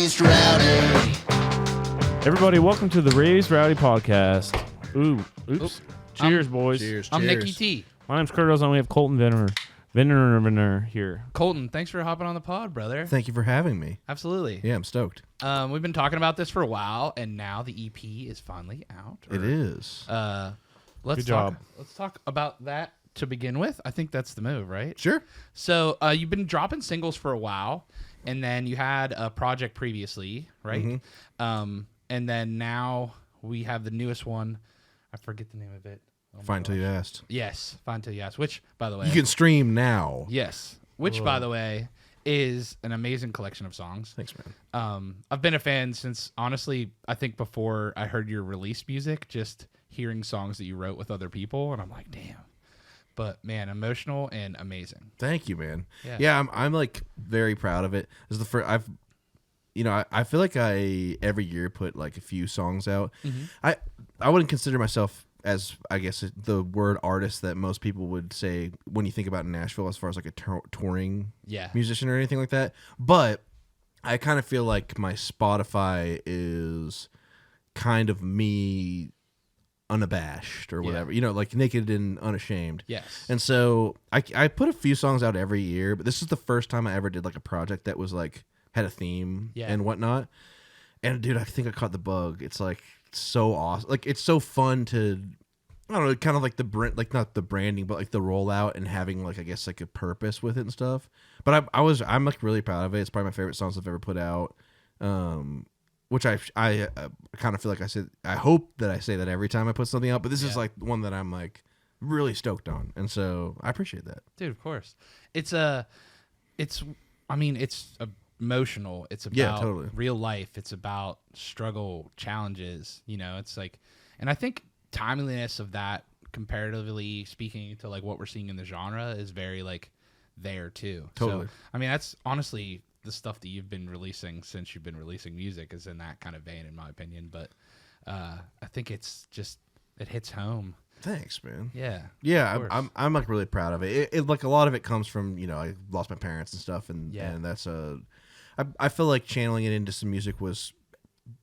Raised Rowdy. Everybody, welcome to the Raised Rowdy Podcast. Oops. Cheers, boys. Cheers. I'm Nicky T. My name's Kurt, and we have Colton Venner here. Colton, thanks for hopping on the pod, brother. Thank you for having me. Absolutely. Yeah, I'm stoked. We've been talking about this for a while, and now the EP is finally out. It is. Let's Good job. Let's talk about that to begin with. I think that's the move, right? Sure. So you've been dropping singles for a while, and then you had a project previously, right? Mm-hmm. And then now we have the newest one. I forget the name of it. Oh my Fine Till gosh. You Asked. Yes, Fine Till You Asked, which, by the way... You can stream now. Yes, which, by the way, is an amazing collection of songs. Thanks, man. I've been a fan since, honestly, I think before I heard your release music, just hearing songs that you wrote with other people, and I'm like, damn. But, man, emotional and amazing. Thank you, man. Yeah. Yeah, I'm like very proud of it. This is the first I feel like I every year put like a few songs out. Mm-hmm. I wouldn't consider myself as, I guess, the word artist that most people would say when you think about Nashville as far as like a touring musician or anything like that. But I kind of feel like my Spotify is kind of me unabashed or whatever, like naked and unashamed. Yes. And so I put a few songs out every year, but this is the first time I ever did like a project that was like had a theme and whatnot. And dude, I think I caught the bug. It's like so awesome. Like it's so fun to, I don't know, kind of like like not the branding, but like the rollout and having like, I guess like a purpose with it and stuff. But I'm like really proud of it. It's probably my favorite songs I've ever put out. Which I kind of feel like I hope that I say that every time I put something out, but this is like one that I'm like really stoked on. And so I appreciate that. Dude, of course. It's emotional. It's about totally. real life. It's about struggle, challenges. It's like, and I think timeliness of that, comparatively speaking to like what we're seeing in the genre, is very like there too. Totally. So, I mean, that's honestly the stuff that you've been releasing since you've been releasing music is in that kind of vein, in my opinion. But I think it's just, it hits home. Thanks, man. Yeah. I'm like really proud of it. It like a lot of it comes from I lost my parents and stuff, and that's I feel like channeling it into some music was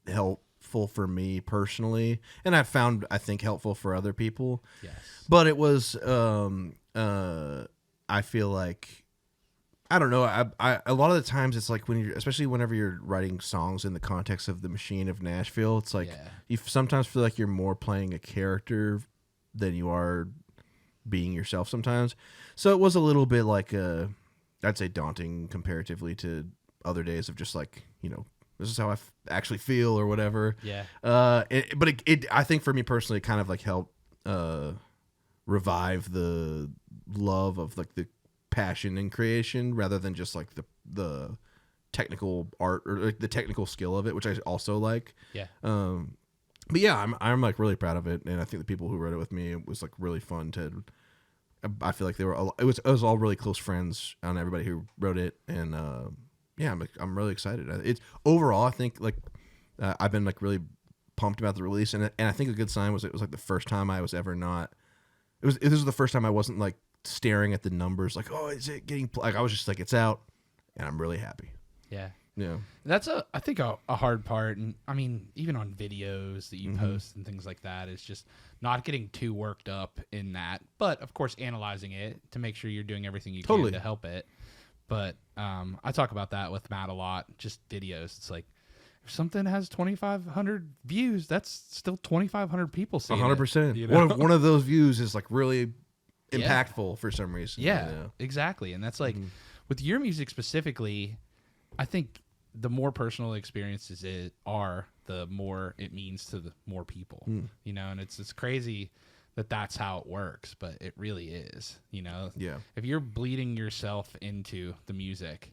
helpful for me personally, and I think helpful for other people. Yes. But it was I feel like, I don't know. I a lot of the times it's like especially whenever you're writing songs in the context of the machine of Nashville, it's like you sometimes feel like you're more playing a character than you are being yourself sometimes. So it was a little bit like I'd say daunting comparatively to other days of just like, this is how I actually feel or whatever. Yeah. But I think for me personally, it kind of like helped revive the love of like the passion in creation rather than just like the technical art or like the technical skill of it, which I also like. Yeah. But yeah, I'm like really proud of it, and I think the people who wrote it with me, it was like really fun to. I feel like it was all really close friends on everybody who wrote it, and I'm really excited. It's overall, I think like I've been like really pumped about the release, and I think a good sign was it was like the first time I was ever not. This was the first time I wasn't like staring at the numbers like, oh, is it getting like I was just like, it's out, and I'm really happy. Yeah. Yeah. That's I think a hard part, and I mean even on videos that you post and things like that, is just not getting too worked up in that, but of course analyzing it to make sure you're doing everything you can to help it. But I talk about that with Matt a lot, just videos. It's like if something has 2,500 views, that's still 2,500 people seeing 100%. it. One of those views is like really impactful for some reason. Yeah, exactly. And that's like with your music specifically, I think the more personal experiences are, the more it means to the more people, and it's crazy that that's how it works, but it really is, Yeah. If you're bleeding yourself into the music,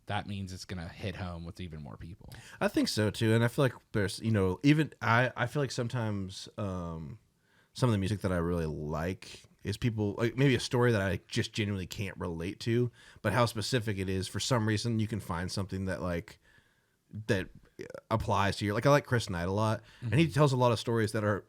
that means it's going to hit home with even more people. I think so too. And I feel like there's, even I feel like sometimes some of the music that I really like is people like maybe a story that I just genuinely can't relate to, but how specific it is. For some reason, you can find something that like that applies to you. Like I like Chris Knight a lot, and he tells a lot of stories that are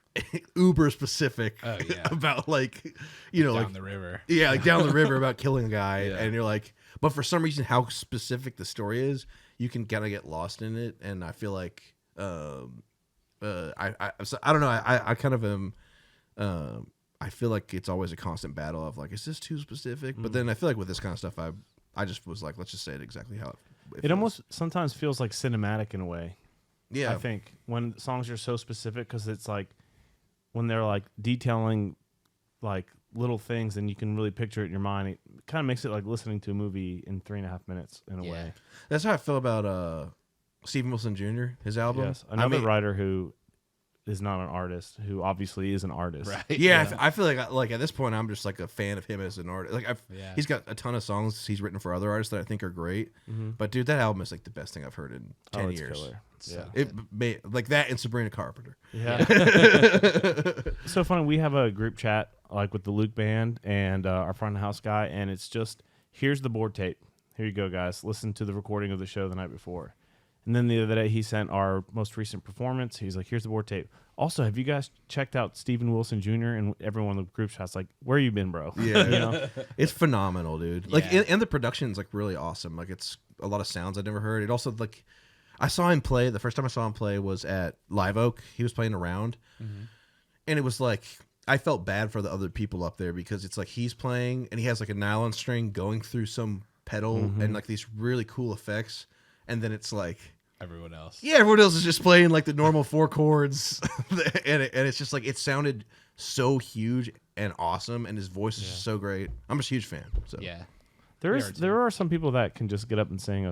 uber specific about like down the river. Yeah, like down the river about killing a guy, and you're like, but for some reason, how specific the story is, you can kind of get lost in it, and I feel like so I don't know. I kind of am. I feel like it's always a constant battle of like, is this too specific? But then I feel like with this kind of stuff, I just was like, let's just say it exactly how it almost sometimes feels like cinematic in a way. Yeah, I think when songs are so specific, because it's like when they're like detailing like little things and you can really picture it in your mind, it kind of makes it like listening to a movie in 3.5 minutes in a way. That's how I feel about Steven Wilson Jr., his album. Yes, another writer who is not an artist, who obviously is an artist. Right. Yeah, I feel like at this point I'm just like a fan of him as an artist. Like he's got a ton of songs he's written for other artists that I think are great. But dude, that album is like the best thing I've heard in 10 years. Killer. Yeah. It made, like that and Sabrina Carpenter. Yeah. So funny, we have a group chat like with the Luke band and our front of house guy, and it's just, here's the board tape. Here you go, guys. Listen to the recording of the show the night before. And then the other day, he sent our most recent performance. He's like, here's the board tape. Also, have you guys checked out Steven Wilson Jr.? And everyone in the group chat's like, where you been, bro? Yeah. You know? It's phenomenal, dude. Like, and the production's like really awesome. Like, it's a lot of sounds I'd never heard. It also, like, I saw him play. The first time I saw him play was at Live Oak. He was playing around. And it was like, I felt bad for the other people up there because it's like he's playing and he has like a nylon string going through some pedal and like these really cool effects. And then it's like, everyone else is just playing like the normal 4 chords, and it's just like it sounded so huge and awesome, and his voice is just so great. I'm just a huge fan. So there are some people that can just get up and sing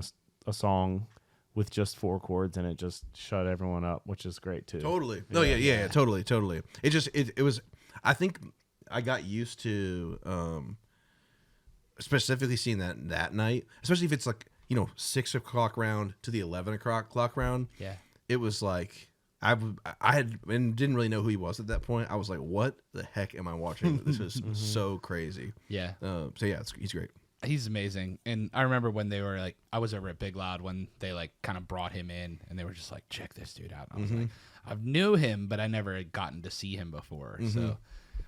a song with just 4 chords, and it just shut everyone up, which is great too. Totally. Yeah, totally. It just it was. I think I got used to specifically seeing that night, especially if it's like, 6 o'clock round to the 11 o'clock round. Yeah. It was like, I had and didn't really know who he was at that point. I was like, what the heck am I watching? This is so crazy. Yeah. So yeah, he's great. He's amazing. And I remember when they were like, I was over at Big Loud when they like kind of brought him in and they were just like, check this dude out. And I was like, I knew him, but I never had gotten to see him before. So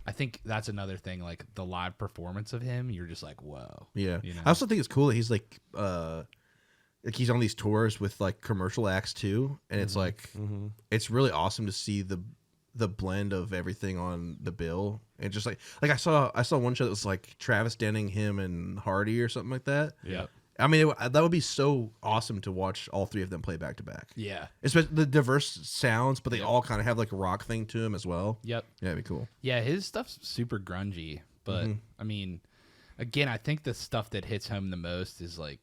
I think that's another thing, like the live performance of him, you're just like, whoa. Yeah. I also think it's cool that he's like he's on these tours with like commercial acts too. And it's like, it's really awesome to see the blend of everything on the bill. And just like I saw one show that was like Travis Denning, him and Hardy or something like that. Yeah. I mean, that would be so awesome to watch all 3 of them play back to back. Yeah. Especially the diverse sounds, but they all kind of have like a rock thing to them as well. Yep. Yeah, it'd be cool. Yeah, his stuff's super grungy. But, I mean, again, I think the stuff that hits home the most is like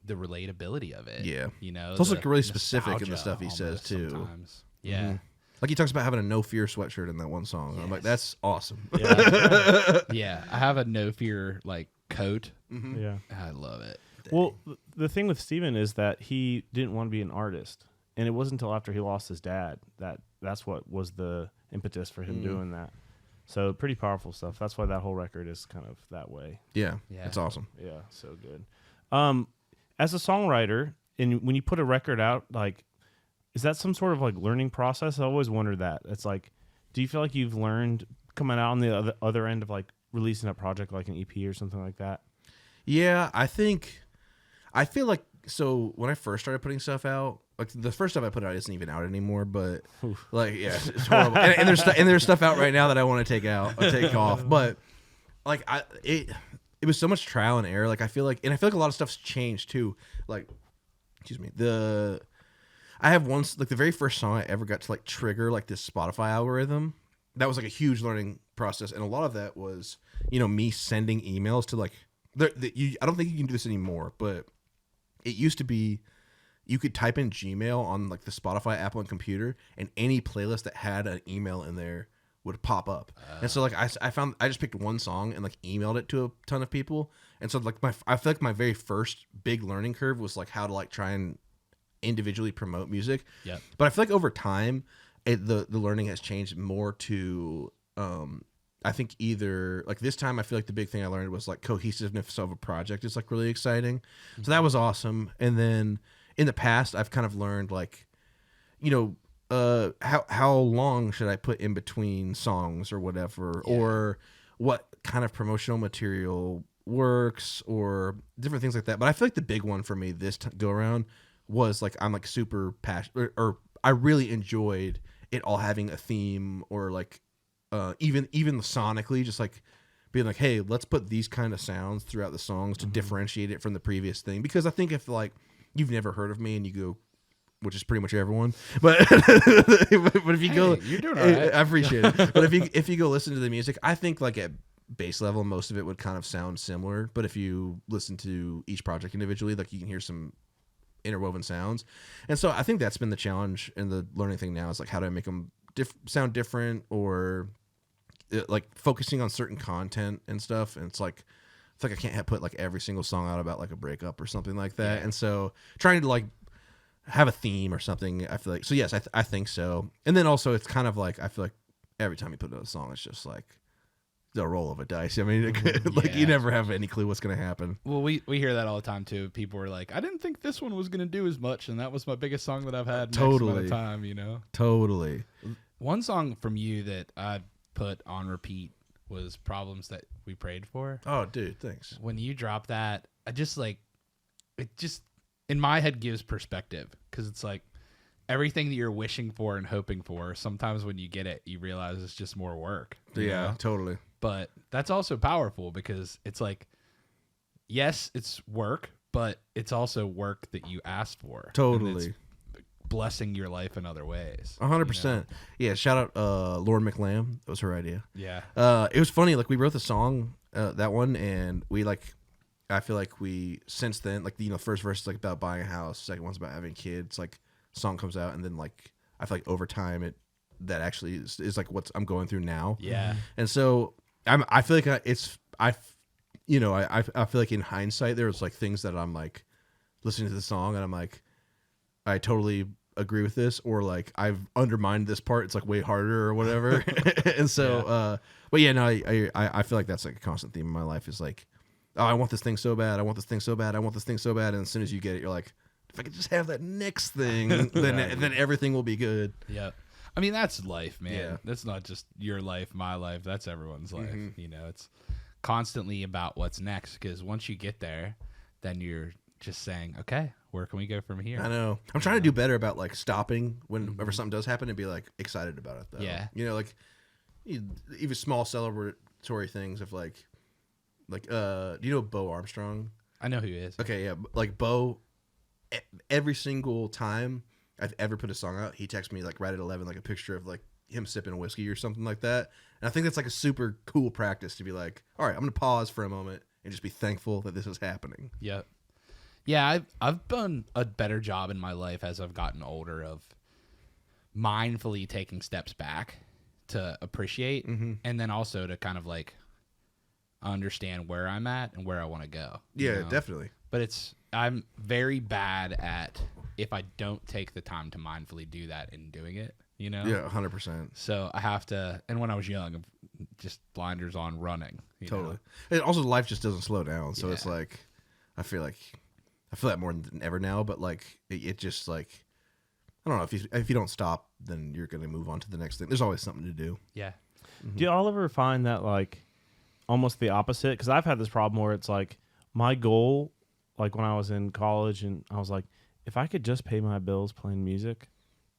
the relatability of it. Yeah. It's also like really specific in the stuff he says too. Sometimes. Yeah. Like he talks about having a No Fear sweatshirt in that one song. Yes. I'm like, that's awesome. Yeah. I have a No Fear like coat. Yeah. I love it. Well, the thing with Steven is that he didn't want to be an artist, and it wasn't until after he lost his dad that's what was the impetus for him doing that. So pretty powerful stuff. That's why that whole record is kind of that way. Yeah, it's awesome. Yeah, so good. As a songwriter, and when you put a record out, like, is that some sort of like learning process? I always wondered that. It's like, do you feel like you've learned coming out on the other end of like releasing a project like an EP or something like that? Yeah, I feel like, so when I first started putting stuff out, like the first stuff I put out isn't even out anymore, but like, yeah, it's horrible. and there's stuff out right now that I want to take off. But like it was so much trial and error. Like I feel like a lot of stuff's changed too. Like, excuse me, I have once, like the very first song I ever got to like trigger like this Spotify algorithm. That was like a huge learning process. And a lot of that was, me sending emails to like, I don't think you can do this anymore, but it used to be you could type in Gmail on like the Spotify app on computer, and any playlist that had an email in there would pop up. And so like I just picked one song and like emailed it to a ton of people. And so like I feel like my very first big learning curve was like how to like try and individually promote music. Yeah. But I feel like over time the learning has changed more to I think either like this time I feel like the big thing I learned was like cohesiveness of a project is like really exciting. So that was awesome. And then in the past I've kind of learned like, how long should I put in between songs or whatever, or what kind of promotional material works or different things like that. But I feel like the big one for me this go around was like I'm like super passionate, or I really enjoyed it all having a theme, or like even sonically, just like being like, hey, let's put these kind of sounds throughout the songs to differentiate it from the previous thing. Because I think if like you've never heard of me and you go, which is pretty much everyone, but if you go, you're doing all right. I appreciate it. But if you go listen to the music, I think like at base level, most of it would kind of sound similar. But if you listen to each project individually, like you can hear some interwoven sounds. And so I think that's been the challenge and the learning thing now is like, how do I make them sound different, or like focusing on certain content and stuff. And it's like I can't put like every single song out about like a breakup or something like that. Yeah. And so trying to like have a theme or something, I feel like, so yes, I think so. And then also it's kind of like, I feel like every time you put out a song, it's just like the roll of a dice. I mean, like you never have any clue what's going to happen. Well, we hear that all the time too. People were like, I didn't think this one was going to do as much, and that was my biggest song that I've had totally next amount of time, you know? Totally. One song from you that I put on repeat was Problems That We Prayed For. Oh, dude, thanks. When you drop that, I just like, it just in my head gives perspective, because it's like everything that you're wishing for and hoping for, sometimes when you get it, you realize it's just more work. Yeah, know? Totally. But that's also powerful, because it's like, yes, it's work, but it's also work that you asked for. Totally. Blessing your life in other ways. 100%. You know? Yeah, shout out Lauren McLam. That was her idea. Yeah. It was funny, like we wrote the song, that one, and we like, I feel like we, since then, like, you know, first verse is like about buying a house, second one's about having kids, like song comes out, and then like I feel like over time that actually is like what I'm going through now. Yeah. And so I feel like I feel like in hindsight there was like things that I'm like listening to the song and I'm like, I totally agree with this, or like I've undermined this part, it's like way harder or whatever. And so but yeah, no, I feel like that's like a constant theme in my life, is like, oh, I want this thing so bad, I want this thing so bad, I want this thing so bad, and as soon as you get it, you're like, if I could just have that next thing, then everything will be good. Yeah. I mean, that's life, man. Yeah. That's not just your life, my life. That's everyone's life. Mm-hmm. You know, it's constantly about what's next, because once you get there, then you're just saying, okay, where can we go from here? I know. I'm trying to do better about like stopping whenever something does happen and be like excited about it, though. Yeah. You know, like even small celebratory things of like do you know Bo Armstrong? I know who he is. Okay, yeah. Like Bo, every single time I've ever put a song out, he texts me like right at 11, like a picture of like him sipping a whiskey or something like that. And I think that's like a super cool practice to be like, all right, I'm going to pause for a moment and just be thankful that this is happening. Yep. Yeah, I've done a better job in my life as I've gotten older of mindfully taking steps back to appreciate, and then also to kind of like understand where I'm at and where I want to go. Yeah, know? definitely. But I'm very bad at, if I don't take the time to mindfully do that and doing it, you know? Yeah, 100%. So I have to, and when I was young, I'm just blinders on running. Totally. And also life just doesn't slow down. So Yeah. it's like, I feel that more than ever now, but like, it just like, I don't know, if you don't stop, then you're going to move on to the next thing. There's always something to do. Yeah. Mm-hmm. Do y'all ever find that like almost the opposite? Because I've had this problem where it's like my goal, like when I was in college, and I was like, if I could just pay my bills playing music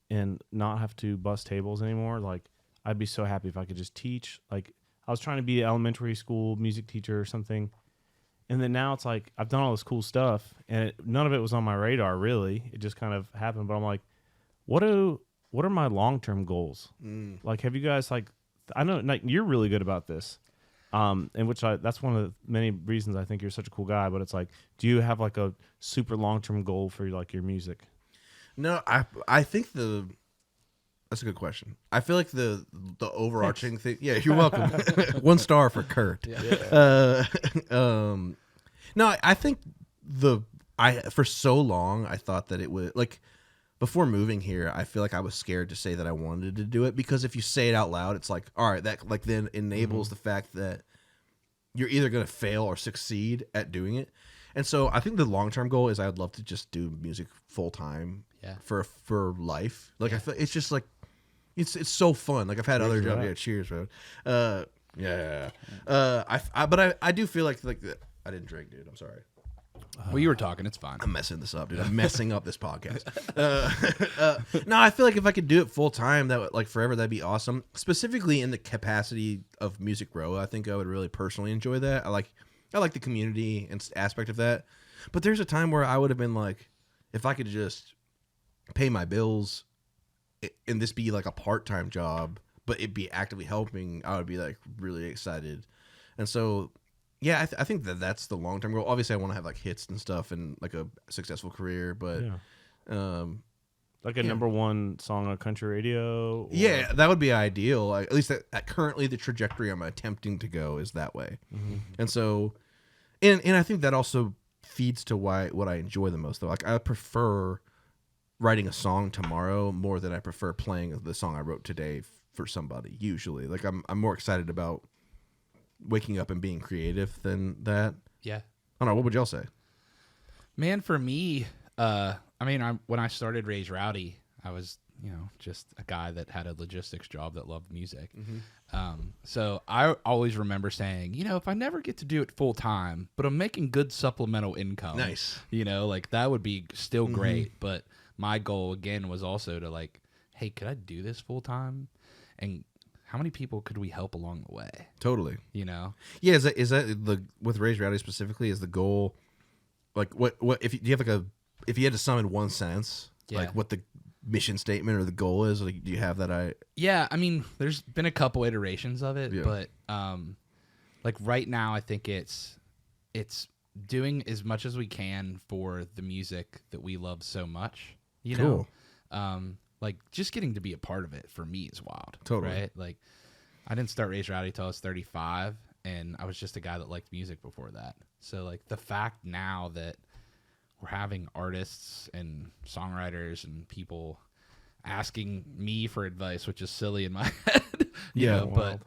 and not have to bust tables anymore, like I'd be so happy if I could just teach. Like I was trying to be an elementary school music teacher or something. And then now it's like I've done all this cool stuff, and none of it was on my radar really. It just kind of happened. But I'm like, what are my long-term goals? Like, have you guys like? I know like, you're really good about this, and that's one of the many reasons I think you're such a cool guy. But it's like, do you have like a super long-term goal for like your music? No, I think that's a good question. I feel like the overarching thing. Yeah, you're welcome. 1 star for Kurt. Yeah. No, I think for so long I thought that it would, like, before moving here, I feel like I was scared to say that I wanted to do it, because if you say it out loud, it's like, all right, that like then enables the fact that you're either going to fail or succeed at doing it. And so I think the long-term goal is I would love to just do music full time for life. Like I feel it's just like it's so fun. Like I've had other jobs. Yeah, cheers, bro. But I do feel like I didn't drink, dude. I'm sorry. Well, you were talking. It's fine. I'm messing this up, dude. I'm messing up this podcast. No, I feel like if I could do it full time, that would, like forever, that'd be awesome. Specifically in the capacity of Music Row, I think I would really personally enjoy that. I like the community and aspect of that. But there's a time where I would have been like, if I could just pay my bills and this be like a part-time job, but it be actively helping, I would be like really excited. And so, yeah, I think that's the long-term goal. Obviously, I want to have like hits and stuff and like a successful career, but like a number one song on country radio. Yeah, that would be ideal. Like, at least that currently the trajectory I'm attempting to go is that way. Mm-hmm. And so, and I think that also feeds to what I enjoy the most, though. Like, I prefer writing a song tomorrow more than I prefer playing the song I wrote today for somebody. Usually, like I'm more excited about waking up and being creative than that. Yeah. I don't know. What would y'all say? Man, for me, when I started Raised Rowdy, I was, just a guy that had a logistics job that loved music. Mm-hmm. So I always remember saying, if I never get to do it full time, but I'm making good supplemental income. Nice. Like that would be still great. But my goal again was also to like, hey, could I do this full time? And how many people could we help along the way? Totally. Yeah. Is that with Raised Rowdy specifically, is the goal like what if you have if you had to sum in one sentence, like what the mission statement or the goal is, like do you have that? Yeah, I mean, there's been a couple iterations of it, but like right now I think it's doing as much as we can for the music that we love so much, Cool. Like just getting to be a part of it for me is wild. Totally. Right? Like I didn't start Raised Rowdy till I was 35, and I was just a guy that liked music before that. So like the fact now that we're having artists and songwriters and people asking me for advice, which is silly in my head, but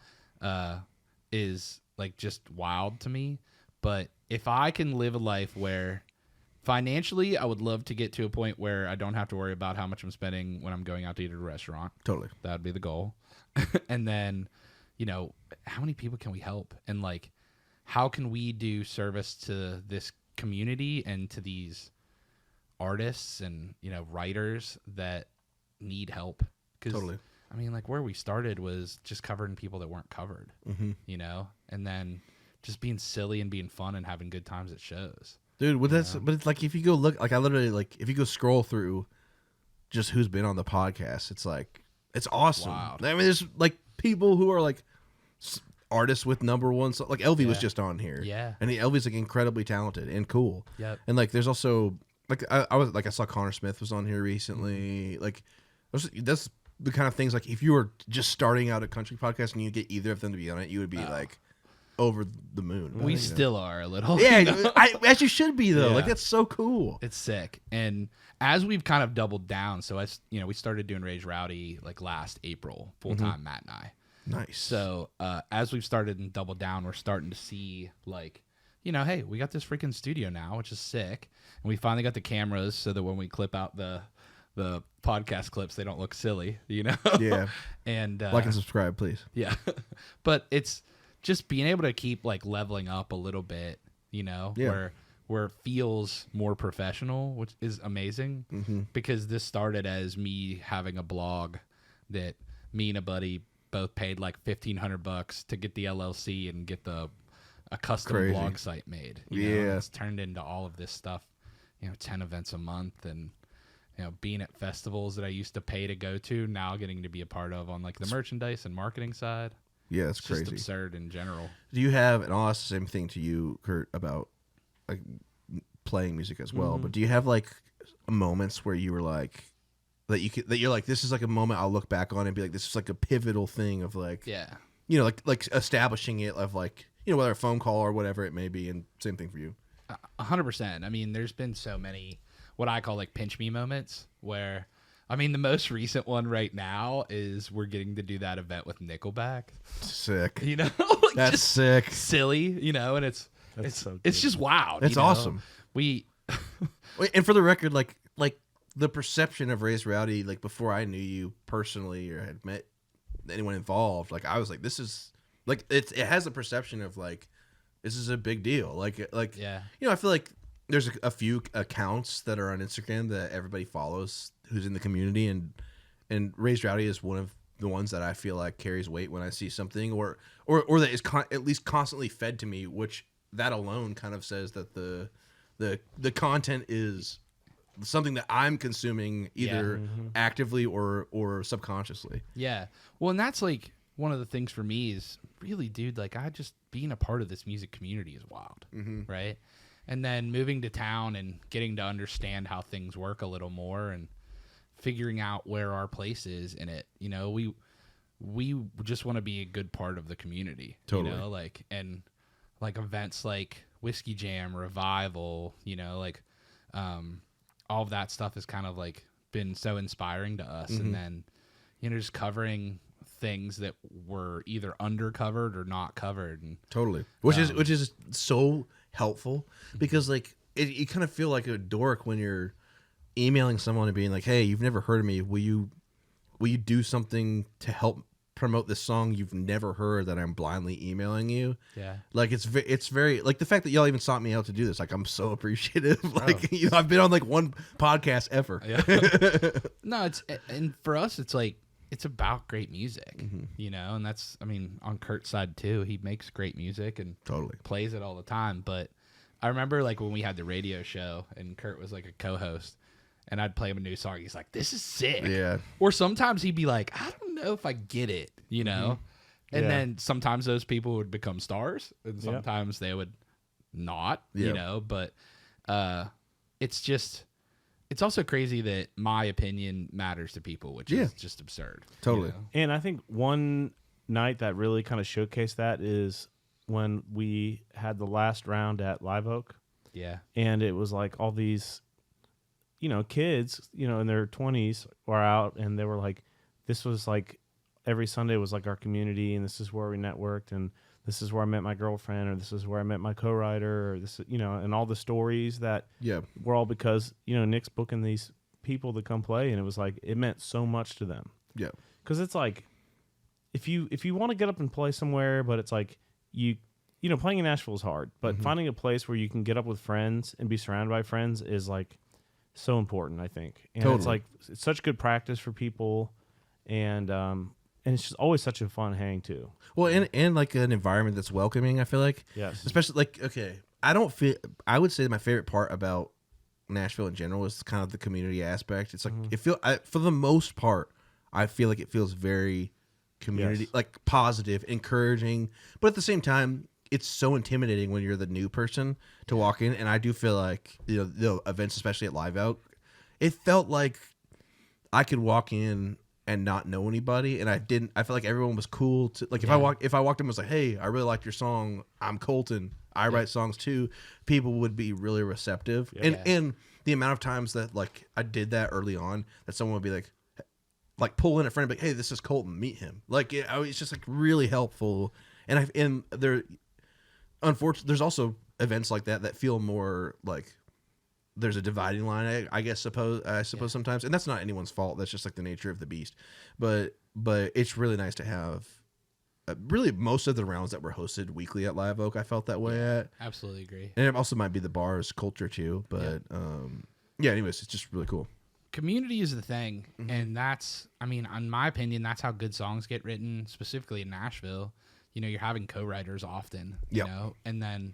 is like just wild to me. But if I can live a life where financially, I would love to get to a point where I don't have to worry about how much I'm spending when I'm going out to eat at a restaurant. Totally. That would be the goal. And then, how many people can we help? And like, how can we do service to this community and to these artists and, writers that need help? Totally. I mean, like where we started was just covering people that weren't covered, and then just being silly and being fun and having good times at shows. Dude, but it's like if you go look, like I literally like if you go scroll through just who's been on the podcast, it's like it's awesome. Wow. I mean, there's like people who are like artists with number one, like LV was just on here, and LV's like incredibly talented and cool. Yep. And like there's also like I saw Connor Smith was on here recently. Like that's the kind of things like if you were just starting out a country podcast and you get either of them to be on it, you would be like over the moon. We still are a little. Yeah, as you should be though. Yeah. Like that's so cool. It's sick. And as we've kind of doubled down, so we started doing Raised Rowdy like last April, full time, Matt and I. Nice. So as we've started and doubled down, we're starting to see like, hey, we got this freaking studio now, which is sick. And we finally got the cameras so that when we clip out the podcast clips, they don't look silly, Yeah. And like and subscribe, please. Yeah. But it's just being able to keep like leveling up a little bit, where it feels more professional, which is amazing because this started as me having a blog that me and a buddy both paid like $1,500 to get the LLC and get a custom blog site made. It's turned into all of this stuff, 10 events a month and, being at festivals that I used to pay to go to, now getting to be a part of on like the merchandise and marketing side. Yeah, it's crazy. Just absurd in general. Do you have, and I'll ask the same thing to you, Kurt, about like playing music as well, but do you have like moments where you were like, that you're like, this is like a moment I'll look back on and be like, this is like a pivotal thing of like, like establishing it of like, whether a phone call or whatever it may be, and same thing for you. 100%. I mean, there's been so many, what I call like pinch me moments where, I mean, the most recent one right now is we're getting to do that event with Nickelback. Sick. Like that's just sick. Silly, and it's just wild. It's awesome. And for the record, like the perception of Raised Rowdy, like before I knew you personally or had met anyone involved, like I was like, this is like it has a perception of like this is a big deal. Like I feel like there's a few accounts that are on Instagram that everybody follows who's in the community, and Raised Rowdy is one of the ones that I feel like carries weight when I see something or that is at least constantly fed to me, which that alone kind of says that the content is something that I'm consuming either actively or subconsciously. Yeah. Well, and that's like one of the things for me is really, dude, like I just being a part of this music community is wild, right? And then moving to town and getting to understand how things work a little more and figuring out where our place is in it. You know, we just want to be a good part of the community. Totally. You know, like, and like events like Whiskey Jam, Revival, you know, like all of that stuff has kind of like been so inspiring to us. And then, you know, just covering things that were either undercovered or not covered. And totally. Which is so helpful because like you kind of feel like a dork when you're emailing someone and being like, hey, you've never heard of me. Will you do something to help promote this song you've never heard that I'm blindly emailing you? Yeah. Like it's very like the fact that y'all even sought me out to do this. Like I'm so appreciative. Like, you know, I've been on like one podcast ever. Yeah. No, and for us, it's like, it's about great music, you know, and that's, I mean, on Kurt's side too, he makes great music and totally plays it all the time. But I remember like when we had the radio show and Kurt was like a co-host and I'd play him a new song. He's like, this is sick. Yeah. Or sometimes he'd be like, I don't know if I get it, you know? And then sometimes those people would become stars and sometimes they would not, you know, but it's also crazy that my opinion matters to people, which is just absurd. Totally. You know? And I think one night that really kind of showcased that is when we had the last round at Live Oak. Yeah. And it was like all these, you know, kids, you know, in their 20s were out and they were like, this was like every Sunday was like our community and this is where we networked and this is where I met my girlfriend or this is where I met my co-writer or this, you know, and all the stories that were all because, you know, Nick's booking these people to come play and it was like, it meant so much to them. Yeah. Cause it's like, if you want to get up and play somewhere, but it's like you know, playing in Nashville is hard, but finding a place where you can get up with friends and be surrounded by friends is like so important, I think. And it's like, it's such good practice for people and it's just always such a fun hang too. Well, and like an environment that's welcoming, I feel like. Yes. Especially like, okay, I would say my favorite part about Nashville in general is kind of the community aspect. It's like, for the most part, I feel like it feels very community, like positive, encouraging, but at the same time, it's so intimidating when you're the new person to walk in. And I do feel like, you know, the events, especially at Live Oak, it felt like I could walk in and not know anybody, and I felt like everyone was cool to like if I walked in and was like, hey, I really like your song, I'm Colton, I write songs too, people would be really receptive. And the amount of times that like I did that early on, that someone would be like pull in a friend and be like, hey, this is Colton, meet him. Like it's just like really helpful. And unfortunately there's also events like that feel more like there's a dividing line, I suppose sometimes, and that's not anyone's fault. That's just like the nature of the beast. But it's really nice to have. Really, most of the rounds that were hosted weekly at Live Oak, I felt that way at. Absolutely agree. And it also might be the bar's culture too. But anyways, it's just really cool. Community is the thing, and that's, I mean, in my opinion, that's how good songs get written, specifically in Nashville. You know, you're having co-writers often. You know, and then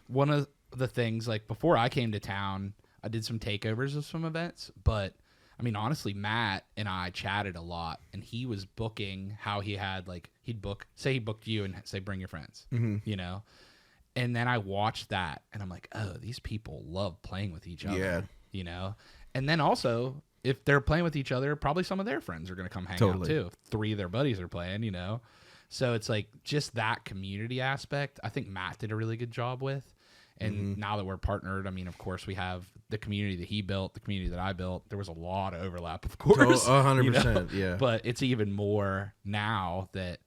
one of the things, like before I came to town, I did some takeovers of some events, but I mean, honestly, Matt and I chatted a lot, and he was booking how he had, like, he booked you and say, bring your friends, you know? And then I watched that, and I'm like, oh, these people love playing with each other, you know? And then also, if they're playing with each other, probably some of their friends are going to come hang out too. 3 of their buddies are playing, you know? So it's like just that community aspect, I think Matt did a really good job with. And now that we're partnered, I mean, of course, we have the community that he built, the community that I built. There was a lot of overlap, of course. 100%, yeah. But it's even more now that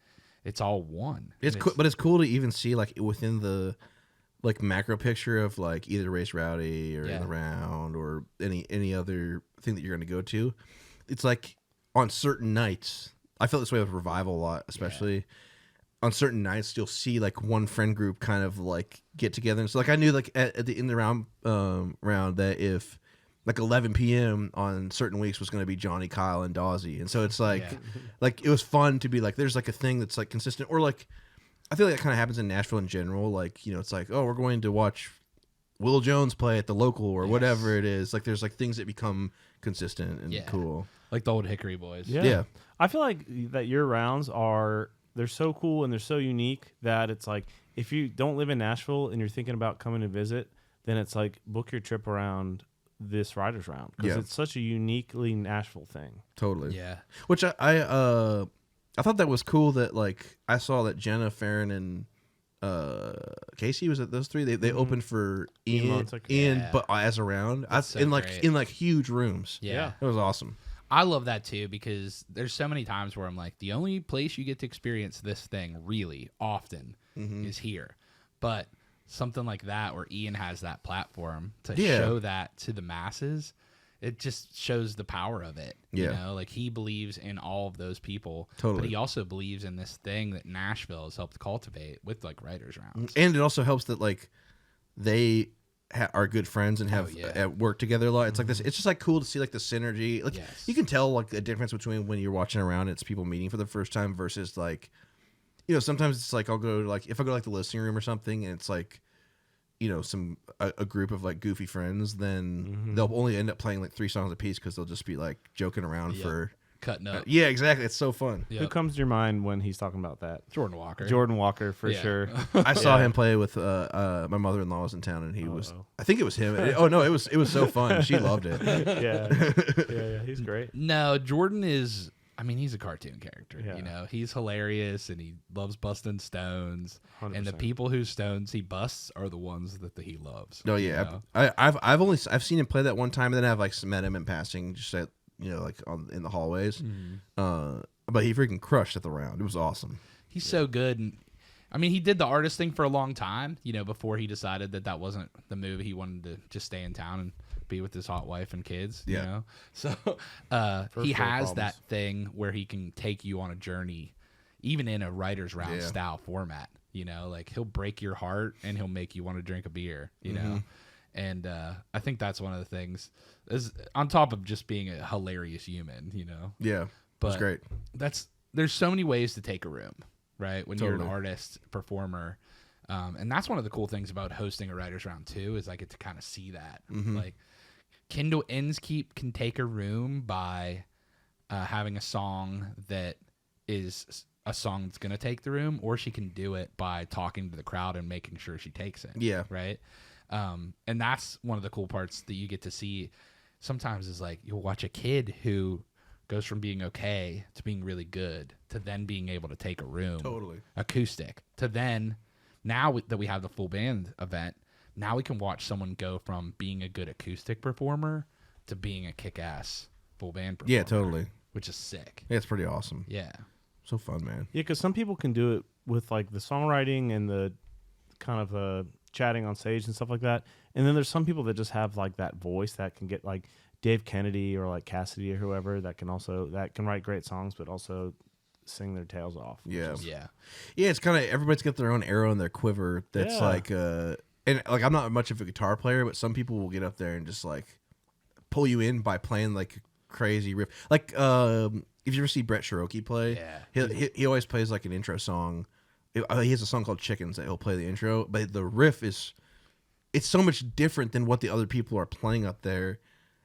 it's all one. It's cool, but it's cool to even see, like, within the, like, macro picture of, like, either Raised Rowdy or In the Round or any other thing that you're going to go to. It's like, on certain nights, I felt this way with Revival a lot, especially. on certain nights you'll see like one friend group kind of like get together. And so like I knew like at the in the round that if like 11 p.m. on certain weeks was going to be Johnny, Kyle, and Dawsey. And so it's like like it was fun to be like there's like a thing that's like consistent, or like I feel like that kind of happens in Nashville in general. Like, you know, it's like, oh, we're going to watch Will Jones play at the local or whatever it is. Like there's like things that become consistent and cool. Like the old Hickory Boys. Yeah. I feel like that your rounds they're so cool and they're so unique that it's like if you don't live in Nashville and you're thinking about coming to visit, then it's like book your trip around this writer's round because it's such a uniquely Nashville thing. Totally. Yeah. Which I thought that was cool that like I saw that Jenna, Farron, and Casey, was it those three? They opened for Ian, but as a round in like huge rooms. Yeah. It was awesome. I love that too because there's so many times where I'm like, the only place you get to experience this thing really often is here. But something like that where Ian has that platform to show that to the masses, it just shows the power of it. You know, like he believes in all of those people, but he also believes in this thing that Nashville has helped cultivate with like writers rounds. And it also helps that like they are good friends and have worked together a lot. It's like this. It's just like cool to see like the synergy. Like you can tell like the difference between when you're watching around, it's people meeting for the first time versus like, you know, sometimes it's like I'll go to like if I go to like the listening room or something and it's like, you know, a group of like goofy friends, then they'll only end up playing like 3 songs a piece because they'll just be like joking around for cutting up. Yeah, exactly. It's so fun. Who comes to your mind when he's talking about that? Jordan Walker. Jordan Walker for sure. I saw him play with my mother-in-law was in town, and he was. I think it was him. Oh no, it was so fun. She loved it. Yeah, he's great. No, Jordan is. I mean, he's a cartoon character. You know, he's hilarious and he loves busting stones. 100%. And the people whose stones he busts are the ones that he loves. Oh yeah, you know? I've seen him play that one time, and then I've like met him in passing, just at like in the hallways. But he freaking crushed at the round. It was awesome. He's so good, and I mean, he did the artist thing for a long time. You know, before he decided that wasn't the move. He wanted to just stay in town and be with his hot wife and kids. You know, so he has that thing where he can take you on a journey, even in a writer's round style format. You know, like he'll break your heart and he'll make you want to drink a beer. You know, and I think that's one of the things. Is on top of just being a hilarious human. You know, but it's great. There's so many ways to take a room, right? When you're an artist, performer. And that's one of the cool things about hosting a writer's round too, is I get to kind of see that. Like Kendall Inskeep can take a room by having a song that is a song that's going to take the room, or she can do it by talking to the crowd and making sure she takes it. Yeah. Right. And that's one of the cool parts that you get to see sometimes is like, you'll watch a kid who goes from being okay to being really good to then being able to take a room acoustic to then now that we have the full band event, now we can watch someone go from being a good acoustic performer to being a kick-ass full band performer. Yeah, totally. Which is sick. Yeah, it's pretty awesome. Yeah. So fun, man. Yeah, because some people can do it with like the songwriting and the kind of chatting on stage and stuff like that. And then there's some people that just have like that voice that can get like Dave Kennedy or like Cassidy or whoever that can write great songs, but also sing their tails off. Yeah. It's kind of, everybody's got their own arrow in their quiver. That's like, and like, I'm not much of a guitar player, but some people will get up there and just like pull you in by playing like a crazy riff. Like, if you ever see Brett Cherokee play, he always plays like an intro song. He has a song called Chickens that he'll play the intro, but the riff it's so much different than what the other people are playing up there.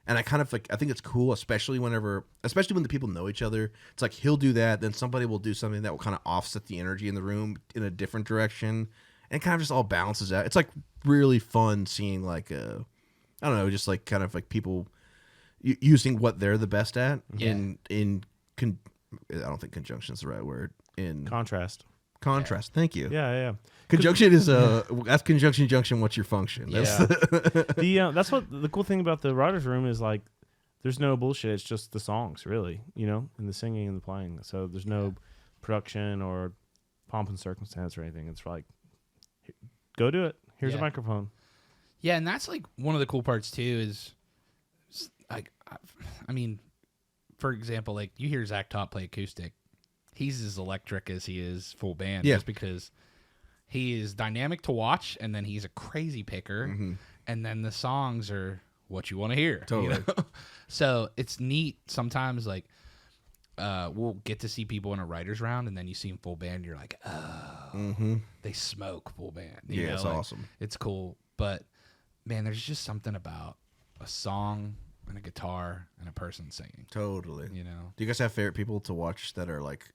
And I kind of like, I think it's cool, especially when the people know each other. It's like he'll do that, then somebody will do something that will kind of offset the energy in the room in a different direction, and it kind of just all balances out. It's like really fun seeing like I don't know, just like kind of like people using what they're the best at. I don't think conjunction is the right word. In contrast. Thank you. Yeah. Conjunction is that's conjunction junction. What's your function? That's that's what the cool thing about the writers' room is. Like, there's no bullshit. It's just the songs, really, and the singing and the playing. So there's no production or pomp and circumstance or anything. It's like, go do it. Here's a microphone. Yeah, and that's like one of the cool parts too. Is like, I mean, for example, like you hear Zach Top play acoustic. he's as electric as he is full band, Yeah. just because he is dynamic to watch, and then he's a crazy picker, and then the songs are what you want to hear. Totally. You know? So it's neat sometimes, like, we'll get to see people in a writer's round, and then you see them full band, you're like, oh, they smoke full band. You know? It's like, awesome. It's cool. But, man, there's just something about a song and a guitar and a person singing. Totally. You know? Do you guys have favorite people to watch that are like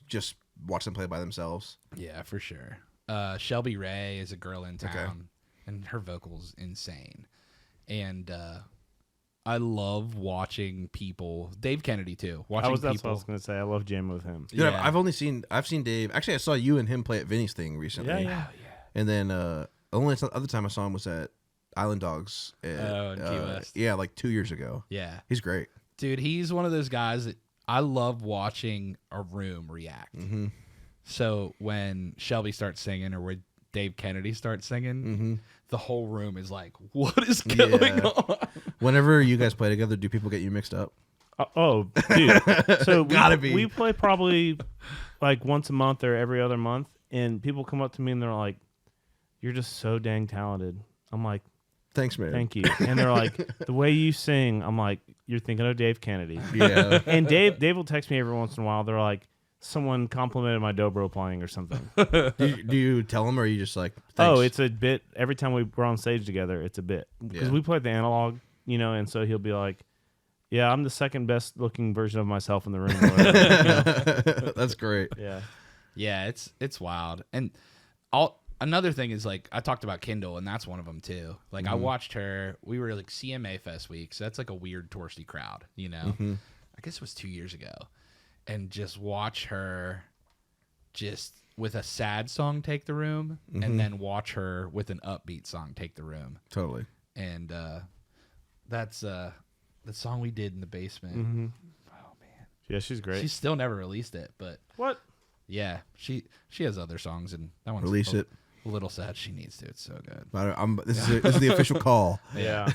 just watch them play by themselves? Yeah, for sure. Shelby Ray is a girl in town, and her vocal's insane. And I love watching people. Dave Kennedy too. Watching That's what I people. was going to say. I love jamming with him. Dude, I've seen Dave. Actually, I saw you and him play at Vinny's thing recently. Yeah. And then the only other time I saw him was at Island Dogs. In Key West. Yeah, like 2 years ago. Yeah, He's great. dude, he's one of those guys that I love watching a room react. So when Shelby starts singing, or when Dave Kennedy starts singing, the whole room is like, "What is going on?" Whenever you guys play together, do people get you mixed up? Dude. So Gotta be. We play probably like once a month or every other month, and people come up to me and they're like, "You're just so dang talented." I'm like, Thanks, man. "Thank you." And they're like, "The way you sing," I'm like, "You're thinking of Dave Kennedy." Yeah. And Dave will text me every once in a while. They're like, "Someone complimented my dobro playing or something." do you tell them, or are you just like, thanks? Oh, it's a bit. Every time we're on stage together, it's a bit. Because we play the analog, and so he'll be like, "Yeah, I'm the second best looking version of myself in the room." Or whatever, That's great. Yeah. Yeah, it's wild. And another thing is, like, I talked about Kendall, and that's one of them too. Like, I watched her. We were like CMA Fest week, so that's like a weird touristy crowd, I guess it was 2 years ago. And just watch her just with a sad song take the room, and then watch her with an upbeat song take the room. Totally. And that's the song we did in the basement. Oh, man. Yeah, she's great. She's still never released it, but What? yeah, she has other songs, and that one's Release it. a little sad. She needs to. It's so good. This is the official call. Yeah.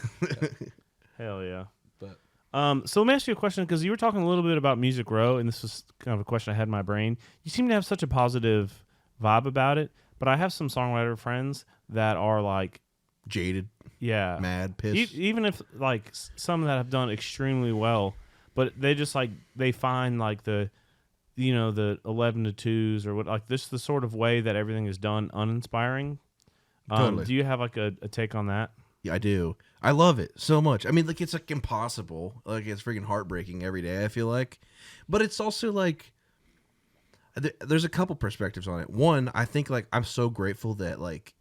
Hell yeah. But So let me ask you a question, because you were talking a little bit about Music Row, and this was kind of a question I had in my brain. You seem to have such a positive vibe about it, but I have some songwriter friends that are like Jaded, mad, pissed. Even if like some that have done extremely well, but they just like they find like the 11 to 2s or what, like this the sort of way that everything is done uninspiring. Totally. Do you have like a take on that? Yeah, I do. I love it so much. I mean, like, it's like impossible. Like, it's freaking heartbreaking every day, I feel like. But it's also like there's a couple perspectives on it. One, I think like I'm so grateful that like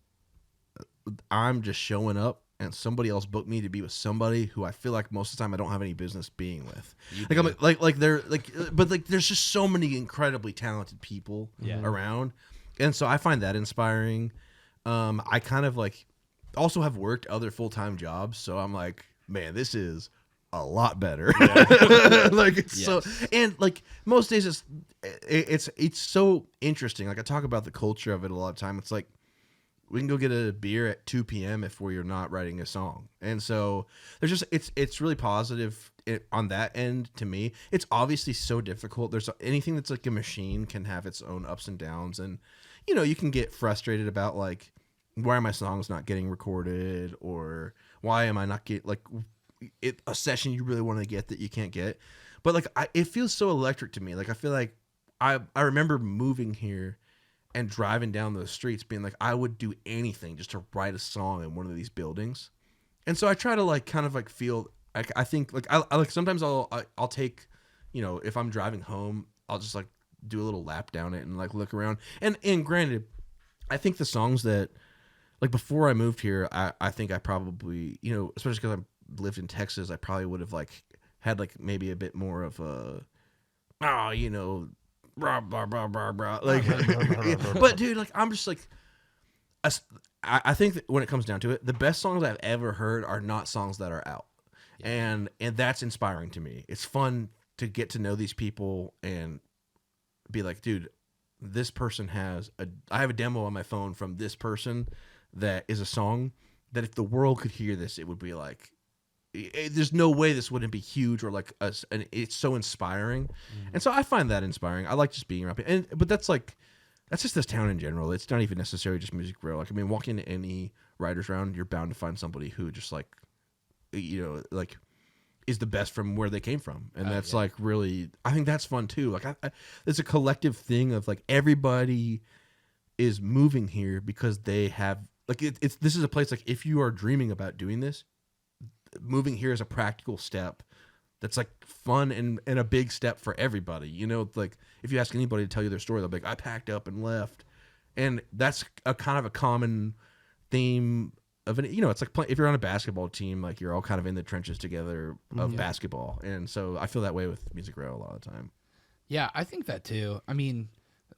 I'm just showing up and somebody else booked me to be with somebody who I feel like most of the time I don't have any business being with. Like I'm like they're like, but like there's just so many incredibly talented people around, and so I find that inspiring. I kind of like also have worked other full-time jobs, so I'm like, man, this is a lot better. Like it's so, and like most days it's so interesting. Like I talk about the culture of it a lot of time. It's like we can go get a beer at 2 p.m. if we're not writing a song. And so there's just it's really positive on that end to me. It's obviously so difficult. There's anything that's like a machine can have its own ups and downs, and you can get frustrated about like why are my songs not getting recorded, or why am I not get like a session you really want to get that you can't get. But like it feels so electric to me. Like I feel like I remember moving here and driving down those streets being like, I would do anything just to write a song in one of these buildings. And so I try to like kind of like feel like, I think like I like sometimes I'll take, if I'm driving home, I'll just like do a little lap down it and like look around. And granted, I think the songs that like before I moved here, I think I probably, especially because I lived in Texas, I probably would have like had like maybe a bit more of a, blah, blah, blah, blah, blah. Like, but dude, like I'm just like, I think that when it comes down to it, the best songs I've ever heard are not songs that are out, and that's inspiring to me. It's fun to get to know these people and be like, dude, this person I have a demo on my phone from this person that is a song that if the world could hear this, it would be like there's no way this wouldn't be huge or like and it's so inspiring. And so I find that inspiring. I like just being around people. But that's just this town in general. It's not even necessarily just Music Row. Like, I mean, walking into any writers round, you're bound to find somebody who just like, like is the best from where they came from. And that's like really, I think that's fun too. Like it's a collective thing of like everybody is moving here because they have like, this is a place like if you are dreaming about doing this, moving here is a practical step that's like fun and a big step for everybody. Like if you ask anybody to tell you their story, they'll be like, I packed up and left. And that's a kind of a common theme of it's like if you're on a basketball team, like you're all kind of in the trenches together of basketball. And so I feel that way with Music Row a lot of the time. Yeah, I think that too. I mean,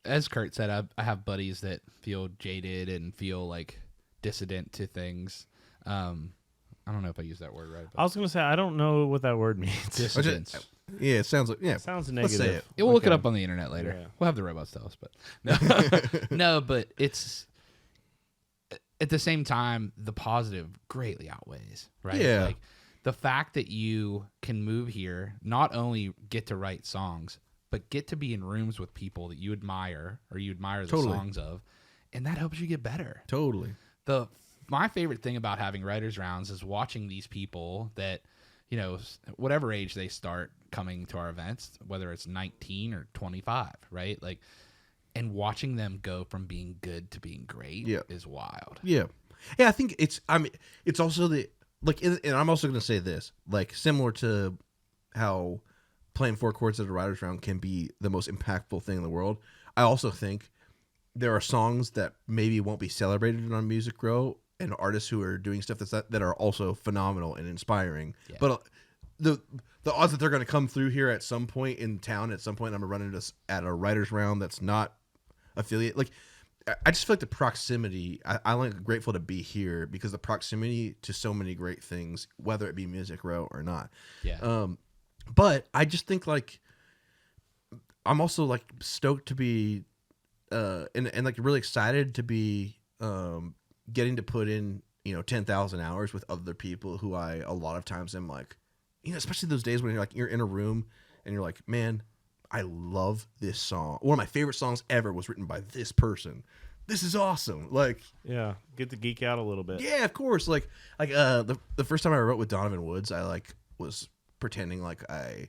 as Kurt said, I have buddies that feel jaded and feel like dissident to things. I don't know if I used that word right. I was going to say, I don't know what that word means. Dissidence. Yeah, it sounds like, It sounds negative. Let's say it. We'll look it up on the internet later. Yeah. We'll have the robots tell us, but no, but it's at the same time, the positive greatly outweighs, right? Yeah. Like the fact that you can move here, not only get to write songs, but get to be in rooms with people that you admire or you admire the songs of, and that helps you get better. Totally. My favorite thing about having writers rounds is watching these people that, whatever age they start coming to our events, whether it's 19 or 25, right? Like, and watching them go from being good to being great is wild. Yeah. Yeah, I think it's also and I'm also going to say this, like similar to how playing 4 chords at a writer's round can be the most impactful thing in the world. I also think there are songs that maybe won't be celebrated on Music Row and artists who are doing stuff that are also phenomenal and inspiring. Yeah. But the odds that they're going to come through here at some point in town, at some point I'm going to run into at a writer's round that's not affiliate. Like, I just feel like the proximity, I'm like grateful to be here because the proximity to so many great things, whether it be Music Row or not. Yeah. But I just think like, I'm also like stoked to be, and like really excited to be, getting to put in 10,000 hours with other people who I a lot of times am like, especially those days when you're in a room and you're like, man, I love this song. One of my favorite songs ever was written by this person. This is awesome. Like, yeah, get to geek out a little bit. Yeah, of course. Like the first time I wrote with Donovan Woods, I like was pretending like I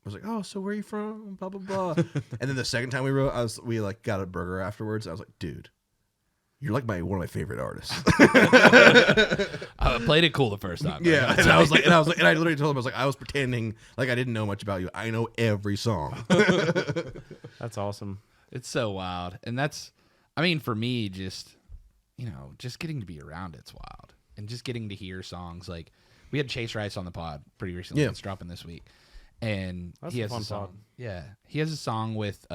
was like, oh, so where are you from? Blah blah blah. And then the second time we wrote, we like got a burger afterwards. I was like, dude, you're like one of my favorite artists. I played it cool the first time. Yeah, and I literally told him, I was like, I was pretending like I didn't know much about you. I know every song. That's awesome. It's so wild, and that's, I mean, for me, just getting to be around it's wild, and just getting to hear songs like we had Chase Rice on the pod pretty recently. It's dropping this week, and that's he has a fun a song. pod. Yeah, he has a song with